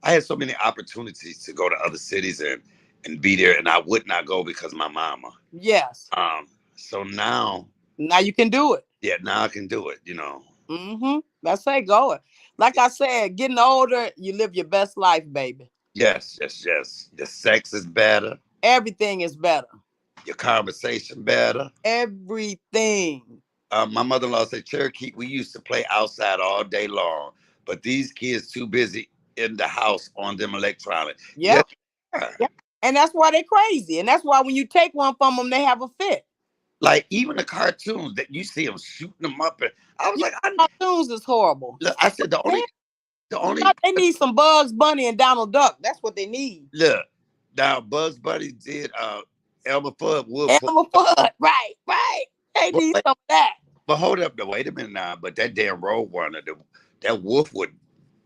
[SPEAKER 1] I had so many opportunities to go to other cities and be there, and I would not go because of my mama.
[SPEAKER 2] Yes.
[SPEAKER 1] So now,
[SPEAKER 2] Now you can do it.
[SPEAKER 1] yeah, now I can do it.
[SPEAKER 2] Mm-hmm. That's say go it. Like I said, getting older, you live your best life, baby.
[SPEAKER 1] Yes, yes, yes. The sex is better.
[SPEAKER 2] Everything is better.
[SPEAKER 1] Your conversation better.
[SPEAKER 2] Everything.
[SPEAKER 1] My mother-in-law said, Cherokee, we used to play outside all day long, but these kids too busy in the house on them electronics.
[SPEAKER 2] Yep.
[SPEAKER 1] Yes.
[SPEAKER 2] Yep. And that's why they're crazy. And that's why when you take one from them, they have a fit.
[SPEAKER 1] Like even the cartoons that you see them shooting them up, and I was
[SPEAKER 2] Yeah,
[SPEAKER 1] like,
[SPEAKER 2] cartoons is horrible.
[SPEAKER 1] look, I said the only
[SPEAKER 2] They need some Bugs Bunny and Donald Duck. That's what they need.
[SPEAKER 1] look now Bugs Bunny did Elmer Fudd Wolf.
[SPEAKER 2] Elmer Fudd. Right, right. They
[SPEAKER 1] But,
[SPEAKER 2] need some of that.
[SPEAKER 1] but hold up, wait a minute now. But that damn Road Runner, that wolf would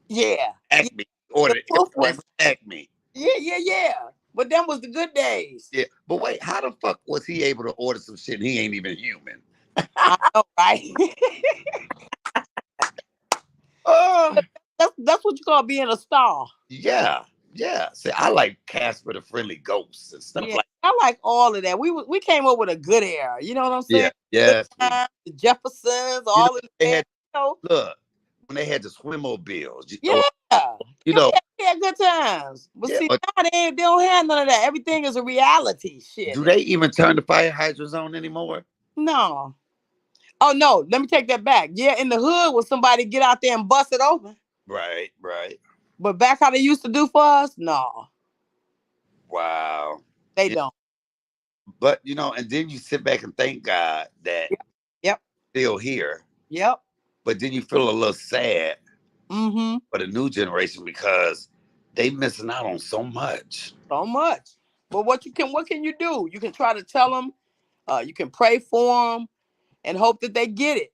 [SPEAKER 2] Yeah.
[SPEAKER 1] attack me, or
[SPEAKER 2] The wolf
[SPEAKER 1] everything
[SPEAKER 2] was,
[SPEAKER 1] would attack me.
[SPEAKER 2] yeah. But them was the good days.
[SPEAKER 1] Yeah, but wait, how the fuck was he able to order some shit and he ain't even human?
[SPEAKER 2] I know, right?
[SPEAKER 1] Oh,
[SPEAKER 2] That's what you call being a star.
[SPEAKER 1] yeah, yeah. See, I like Casper the Friendly Ghost and stuff
[SPEAKER 2] Yeah,
[SPEAKER 1] like.
[SPEAKER 2] I like all of that. We came up with a good era. You know what I'm saying?
[SPEAKER 1] Yeah,
[SPEAKER 2] Good times, the Jeffersons,
[SPEAKER 1] you know
[SPEAKER 2] all of
[SPEAKER 1] they
[SPEAKER 2] that.
[SPEAKER 1] had
[SPEAKER 2] You know?
[SPEAKER 1] look when they had the swimmobiles.
[SPEAKER 2] Yeah.
[SPEAKER 1] You know,
[SPEAKER 2] Yeah, good times. But
[SPEAKER 1] yeah.
[SPEAKER 2] see,
[SPEAKER 1] But
[SPEAKER 2] now they don't have none of that. Everything is a reality
[SPEAKER 1] do
[SPEAKER 2] shit.
[SPEAKER 1] they even turn the fire hydrants on anymore?
[SPEAKER 2] No. Oh no, let me take that back. Yeah, in the hood when somebody get out there and bust it open.
[SPEAKER 1] Right, right.
[SPEAKER 2] But back how they used to do for us, no,
[SPEAKER 1] Wow.
[SPEAKER 2] they
[SPEAKER 1] Yeah.
[SPEAKER 2] don't.
[SPEAKER 1] But and then you sit back and thank God that
[SPEAKER 2] Yep. Yep.
[SPEAKER 1] still here.
[SPEAKER 2] Yep.
[SPEAKER 1] But then you feel a little sad
[SPEAKER 2] Mm-hmm.
[SPEAKER 1] for the new generation because they missing out on so much.
[SPEAKER 2] So much. But what can you do? You can try to tell them, you can pray for them and hope that they get it.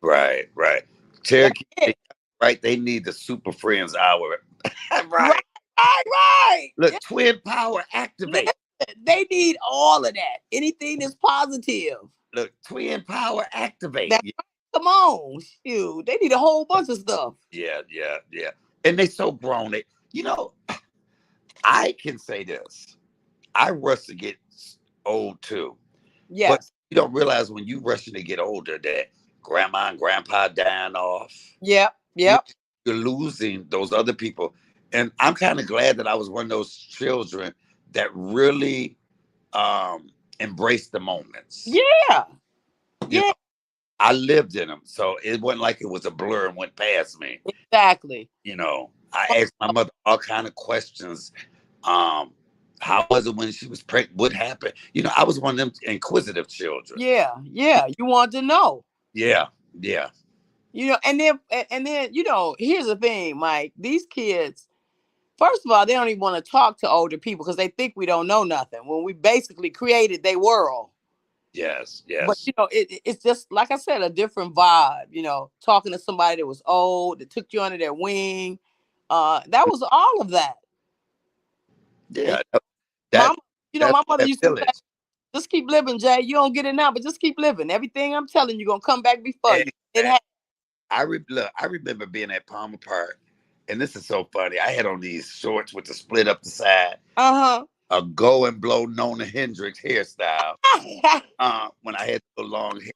[SPEAKER 1] Right, right.
[SPEAKER 2] That's
[SPEAKER 1] Cherokee,
[SPEAKER 2] it.
[SPEAKER 1] right? They need the Super Friends Hour.
[SPEAKER 2] Right,
[SPEAKER 1] Right.
[SPEAKER 2] right.
[SPEAKER 1] Look,
[SPEAKER 2] Yeah.
[SPEAKER 1] Twin Power activate.
[SPEAKER 2] They need all of that. Anything that's positive.
[SPEAKER 1] Look, Twin Power activate.
[SPEAKER 2] That come on, shoot. They need a whole bunch of stuff.
[SPEAKER 1] Yeah, yeah, yeah. And they so grown. I can say this. I rush to get old too. But
[SPEAKER 2] Yes.
[SPEAKER 1] you don't realize when you rushing to get older that grandma and grandpa dying off.
[SPEAKER 2] Yep.
[SPEAKER 1] You,
[SPEAKER 2] Yep.
[SPEAKER 1] you're losing those other people. And I'm kind of glad that I was one of those children that really embraced the moments.
[SPEAKER 2] Yeah.
[SPEAKER 1] You
[SPEAKER 2] Yeah.
[SPEAKER 1] know, I lived in them. So it wasn't like it was a blur and went past me.
[SPEAKER 2] Exactly.
[SPEAKER 1] I asked my mother all kind of questions. How was it when she was pregnant? What happened? I was one of them inquisitive children.
[SPEAKER 2] Yeah. Yeah. You want to know.
[SPEAKER 1] Yeah, yeah.
[SPEAKER 2] And then here's the thing, Mike. These kids, first of all, they don't even want to talk to older people because they think we don't know nothing when we basically created their world.
[SPEAKER 1] Yes,
[SPEAKER 2] But
[SPEAKER 1] yes.
[SPEAKER 2] it's just like I said, a different vibe. Talking to somebody that was old, that took you under their wing. That was all of that. And
[SPEAKER 1] Yeah.
[SPEAKER 2] mama,
[SPEAKER 1] That that's
[SPEAKER 2] my mother
[SPEAKER 1] that
[SPEAKER 2] used to say,
[SPEAKER 1] village.
[SPEAKER 2] "Just keep living, Jay. You don't get it now, but just keep living. Everything I'm telling you gonna come back before
[SPEAKER 1] And,
[SPEAKER 2] you." It has.
[SPEAKER 1] I remember being at Palmer Park, and this is so funny. I had on these shorts with the split up the side,
[SPEAKER 2] Uh
[SPEAKER 1] a go and blow Nona Hendrix hairstyle.
[SPEAKER 2] huh.
[SPEAKER 1] When I had the long hair.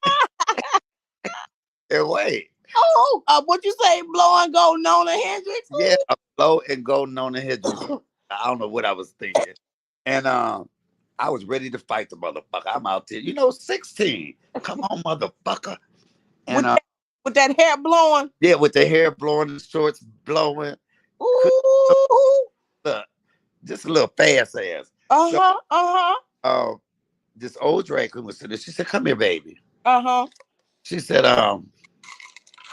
[SPEAKER 1] And wait,
[SPEAKER 2] Oh, what you say? Blow and go, Nona Hendrix.
[SPEAKER 1] yeah, a blow and go Nona Hendrix. I don't know what I was thinking, and I was ready to fight the motherfucker. I'm out there, 16. Come on, motherfucker.
[SPEAKER 2] with
[SPEAKER 1] And
[SPEAKER 2] that, with that hair blowing.
[SPEAKER 1] yeah, with the hair blowing, the shorts blowing.
[SPEAKER 2] Ooh.
[SPEAKER 1] Look, just a little fast ass.
[SPEAKER 2] Uh
[SPEAKER 1] So,
[SPEAKER 2] huh. Uh huh.
[SPEAKER 1] this old drag queen was sitting there. She said, "Come here, baby."
[SPEAKER 2] Uh huh.
[SPEAKER 1] She said,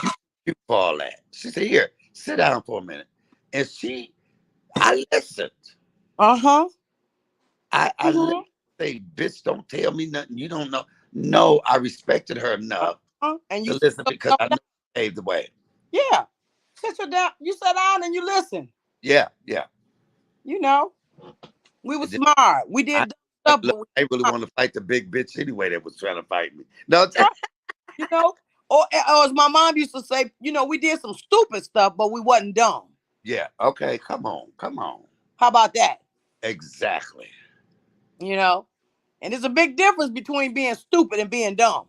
[SPEAKER 1] "You cute for all that." She said, "Here, sit down for a minute." And I listened.
[SPEAKER 2] Uh huh.
[SPEAKER 1] I listened. Say, "Bitch, don't tell me nothing you don't know." No, I respected her enough
[SPEAKER 2] And you
[SPEAKER 1] to listen because I know she paved the way.
[SPEAKER 2] yeah. Sit you down. You sat down and you listen.
[SPEAKER 1] Yeah, yeah.
[SPEAKER 2] We were
[SPEAKER 1] And then
[SPEAKER 2] smart. We did stuff,
[SPEAKER 1] look,
[SPEAKER 2] but we
[SPEAKER 1] I really want to fight the big bitch anyway that was trying to fight me. No,
[SPEAKER 2] you know. Or as my mom used to say, we did some stupid stuff, but we wasn't dumb.
[SPEAKER 1] yeah. Okay, come on, come on.
[SPEAKER 2] How about that?
[SPEAKER 1] Exactly.
[SPEAKER 2] And there's a big difference between being stupid and being dumb.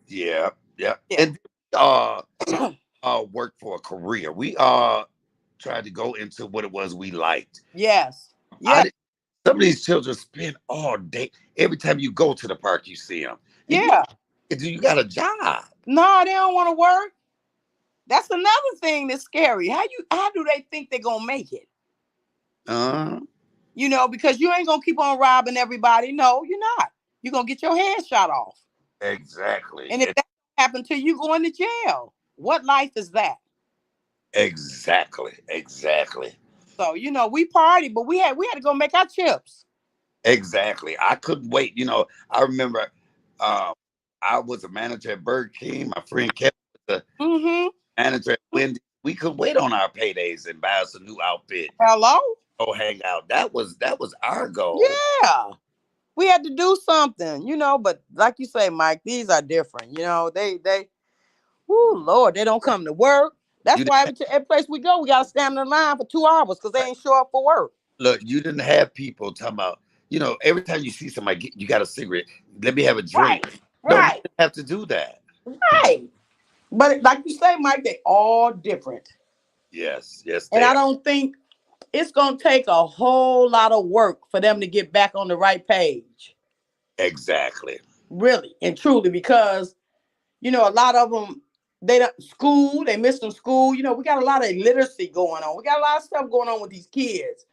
[SPEAKER 1] Yeah, yeah.
[SPEAKER 2] Yeah.
[SPEAKER 1] And work for a career. We tried to go into what it was we liked.
[SPEAKER 2] Yes.
[SPEAKER 1] I
[SPEAKER 2] Yeah.
[SPEAKER 1] did, some of these children spend all day. Every time you go to the park, you see them, and
[SPEAKER 2] Yeah.
[SPEAKER 1] you got a job.
[SPEAKER 2] No, they don't want to work. That's another thing that's scary. How do they think they're gonna make it?
[SPEAKER 1] Uh,
[SPEAKER 2] Because you ain't gonna keep on robbing everybody. No, you're not. You're gonna get your head shot off.
[SPEAKER 1] exactly,
[SPEAKER 2] And if that happens to you, going to jail. What life is that?
[SPEAKER 1] exactly.
[SPEAKER 2] So, we party, but we had to go make our chips.
[SPEAKER 1] Exactly. I couldn't wait. I remember um, I was a manager at Burger King. My friend Kevin was
[SPEAKER 2] Mm-hmm.
[SPEAKER 1] a manager at Wendy's. We could wait on our paydays and buy us a new outfit,
[SPEAKER 2] Hello?
[SPEAKER 1] go hang out. That was our goal.
[SPEAKER 2] Yeah. We had to do something, but like you say, Mike, these are different. Oh Lord, they don't come to work. That's
[SPEAKER 1] You
[SPEAKER 2] why
[SPEAKER 1] didn't
[SPEAKER 2] every place we go, we gotta stand in the line for 2 hours because they
[SPEAKER 1] have,
[SPEAKER 2] ain't show up for work.
[SPEAKER 1] look. You didn't have people talking about. Every time you see somebody, you got a cigarette. Let me have a
[SPEAKER 2] Right,
[SPEAKER 1] drink. No, we
[SPEAKER 2] right,
[SPEAKER 1] didn't have to do that.
[SPEAKER 2] right. But like you say, Mike, they all different.
[SPEAKER 1] Yes, yes,
[SPEAKER 2] And
[SPEAKER 1] they
[SPEAKER 2] I
[SPEAKER 1] are.
[SPEAKER 2] don't think it's gonna take a whole lot of work for them to get back on the right page.
[SPEAKER 1] Exactly.
[SPEAKER 2] Really and truly, because a lot of them they don't school, they miss some school. We got a lot of illiteracy going on. We got a lot of stuff going on with these kids.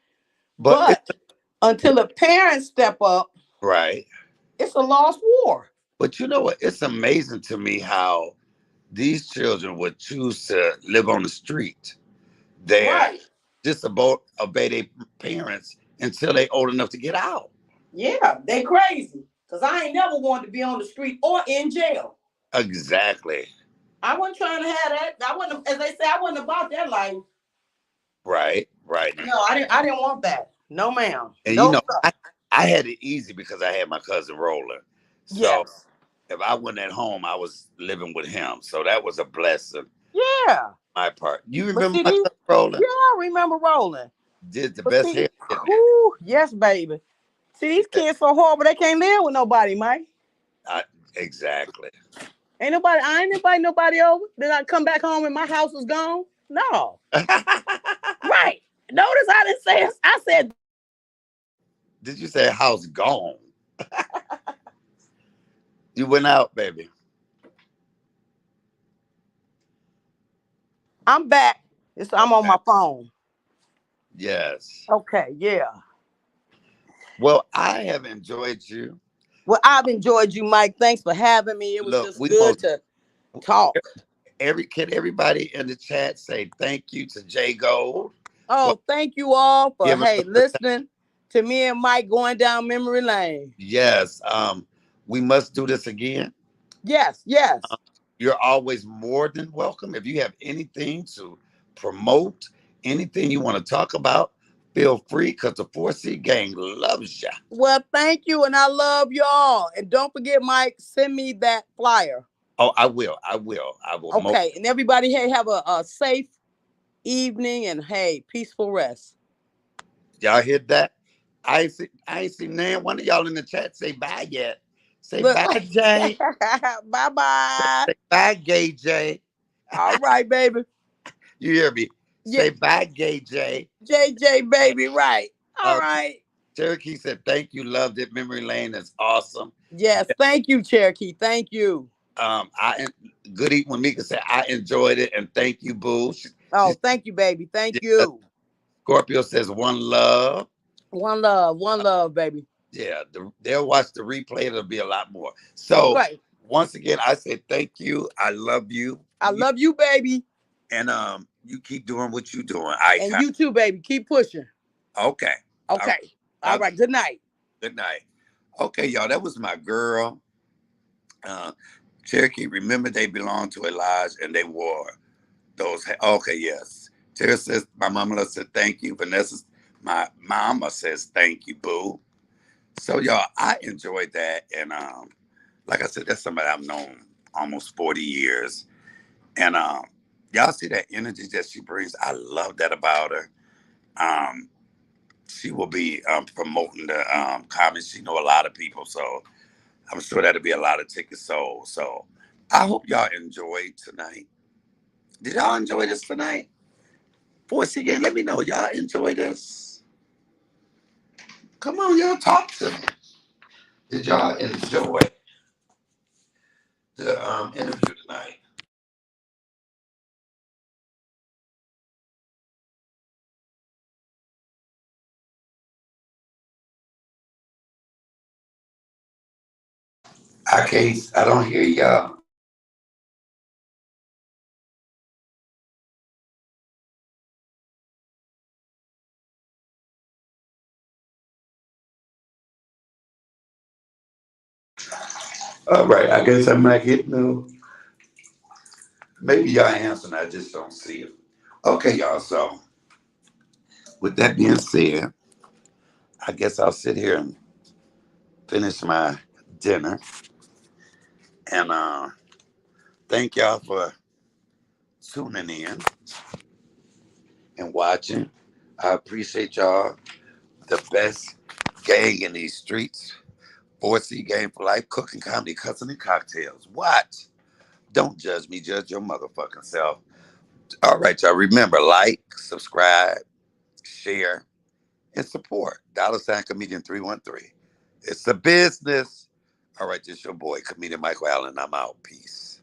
[SPEAKER 1] But
[SPEAKER 2] But until the parents step up,
[SPEAKER 1] right.
[SPEAKER 2] it's a lost war.
[SPEAKER 1] But you know what? It's amazing to me how these children would choose to live on the street. They're
[SPEAKER 2] Right.
[SPEAKER 1] just about obey their parents until they old enough to get out.
[SPEAKER 2] Yeah, they crazy. Cause I ain't never wanted to be on the street or in jail.
[SPEAKER 1] Exactly.
[SPEAKER 2] I wasn't trying to have that. I wasn't, as they say, I wasn't about that life.
[SPEAKER 1] Right. Right.
[SPEAKER 2] No, I didn't want that. No, ma'am.
[SPEAKER 1] And
[SPEAKER 2] No, sir.
[SPEAKER 1] I had it easy because I had my cousin Roller. So
[SPEAKER 2] Yes.
[SPEAKER 1] if I wasn't at home, I was living with him. So that was a blessing
[SPEAKER 2] Yeah.
[SPEAKER 1] on my part. You
[SPEAKER 2] But
[SPEAKER 1] remember
[SPEAKER 2] see
[SPEAKER 1] my
[SPEAKER 2] these,
[SPEAKER 1] cousin Roller?
[SPEAKER 2] yeah, I remember rolling.
[SPEAKER 1] Did the
[SPEAKER 2] But
[SPEAKER 1] best
[SPEAKER 2] see,
[SPEAKER 1] hair, didn't he?
[SPEAKER 2] whew, yes, baby. See, these
[SPEAKER 1] Yeah,
[SPEAKER 2] kids so horrible they can't live with nobody, Mike.
[SPEAKER 1] exactly.
[SPEAKER 2] I ain't nobody over. Then I come back home and my house is gone. No. Right. Notice I didn't say it. I said
[SPEAKER 1] Did you say house gone? You went out, baby.
[SPEAKER 2] I'm back. I'm on
[SPEAKER 1] Okay.
[SPEAKER 2] my phone.
[SPEAKER 1] Yes.
[SPEAKER 2] Okay, yeah.
[SPEAKER 1] Well, I have enjoyed you.
[SPEAKER 2] Well, I've enjoyed you, Mike. Thanks for having me. It was
[SPEAKER 1] Look,
[SPEAKER 2] just
[SPEAKER 1] we
[SPEAKER 2] good
[SPEAKER 1] most
[SPEAKER 2] to talk.
[SPEAKER 1] can everybody in the chat say thank you to Jay Gold for
[SPEAKER 2] Oh, thank you all for
[SPEAKER 1] giving
[SPEAKER 2] hey
[SPEAKER 1] us the time.
[SPEAKER 2] listening to me and Mike going down memory lane.
[SPEAKER 1] Yes. We must do this again.
[SPEAKER 2] Yes, yes.
[SPEAKER 1] You're always more than welcome. If you have anything to promote, anything you want to talk about, feel free because the 4C gang loves you.
[SPEAKER 2] Well, thank you, and I love y'all. And don't forget, Mike, send me that flyer.
[SPEAKER 1] Oh, I will. I will. I will.
[SPEAKER 2] Okay, and everybody, hey, have a safe evening and hey, peaceful rest.
[SPEAKER 1] Y'all hear that? I ain't seen none one of y'all in the chat say bye yet. Say
[SPEAKER 2] Look,
[SPEAKER 1] bye, Jay.
[SPEAKER 2] bye bye.
[SPEAKER 1] Say bye, Gay Jay.
[SPEAKER 2] All right, baby.
[SPEAKER 1] You hear me?
[SPEAKER 2] Yeah,
[SPEAKER 1] Say bye, Gay Jay.
[SPEAKER 2] JJ, baby, right. All
[SPEAKER 1] Uh,
[SPEAKER 2] right.
[SPEAKER 1] Cherokee said thank you, loved it. Memory Lane is awesome.
[SPEAKER 2] Yes, thank you, Cherokee. Thank you.
[SPEAKER 1] I good evening when Mika said I enjoyed it and thank you, Boo.
[SPEAKER 2] Oh, thank you, baby. Thank
[SPEAKER 1] Yeah,
[SPEAKER 2] you.
[SPEAKER 1] Scorpio says one love.
[SPEAKER 2] One love, baby.
[SPEAKER 1] Yeah, they'll watch the replay. It'll be a lot more. So
[SPEAKER 2] Okay.
[SPEAKER 1] once again, I say thank you. I love you.
[SPEAKER 2] I love you, baby.
[SPEAKER 1] And you keep doing what you're doing,
[SPEAKER 2] And
[SPEAKER 1] Icon.
[SPEAKER 2] you too, baby. Keep pushing.
[SPEAKER 1] Okay. All right.
[SPEAKER 2] Okay. All right. Good night.
[SPEAKER 1] Good night. Okay, y'all. That was my girl. Uh, Cherokee. Remember, they belonged to Elijah, and they wore those. Okay, yes. Tara says my mama said thank you. Vanessa, my mama says thank you, boo. So y'all, I enjoyed that, and like I said, that's somebody I've known almost 40 years, and y'all see that energy that she brings. I love that about her. Um, she will be promoting the comments. She know a lot of people, so I'm sure that'll be a lot of tickets sold. So I hope y'all enjoyed tonight. Did y'all enjoy this tonight? Voice again, let me know. Y'all enjoy this? Come on, y'all talk to me. Did y'all enjoy the interview tonight? I don't hear y'all. All right, I guess I'm not getting no. Maybe y'all answering, I just don't see it. Okay, y'all. So, with that being said, I guess I'll sit here and finish my dinner. And thank y'all for tuning in and watching. I appreciate y'all. The best gang in these streets. 4C Game for Life, cooking, comedy, cussing, and cocktails. What? Don't judge me, judge your motherfucking self. All right, y'all. Remember, like, subscribe, share, and support. $ Comedian 313. It's a business. All right, this your boy, Comedian Michael Allen. I'm out. Peace.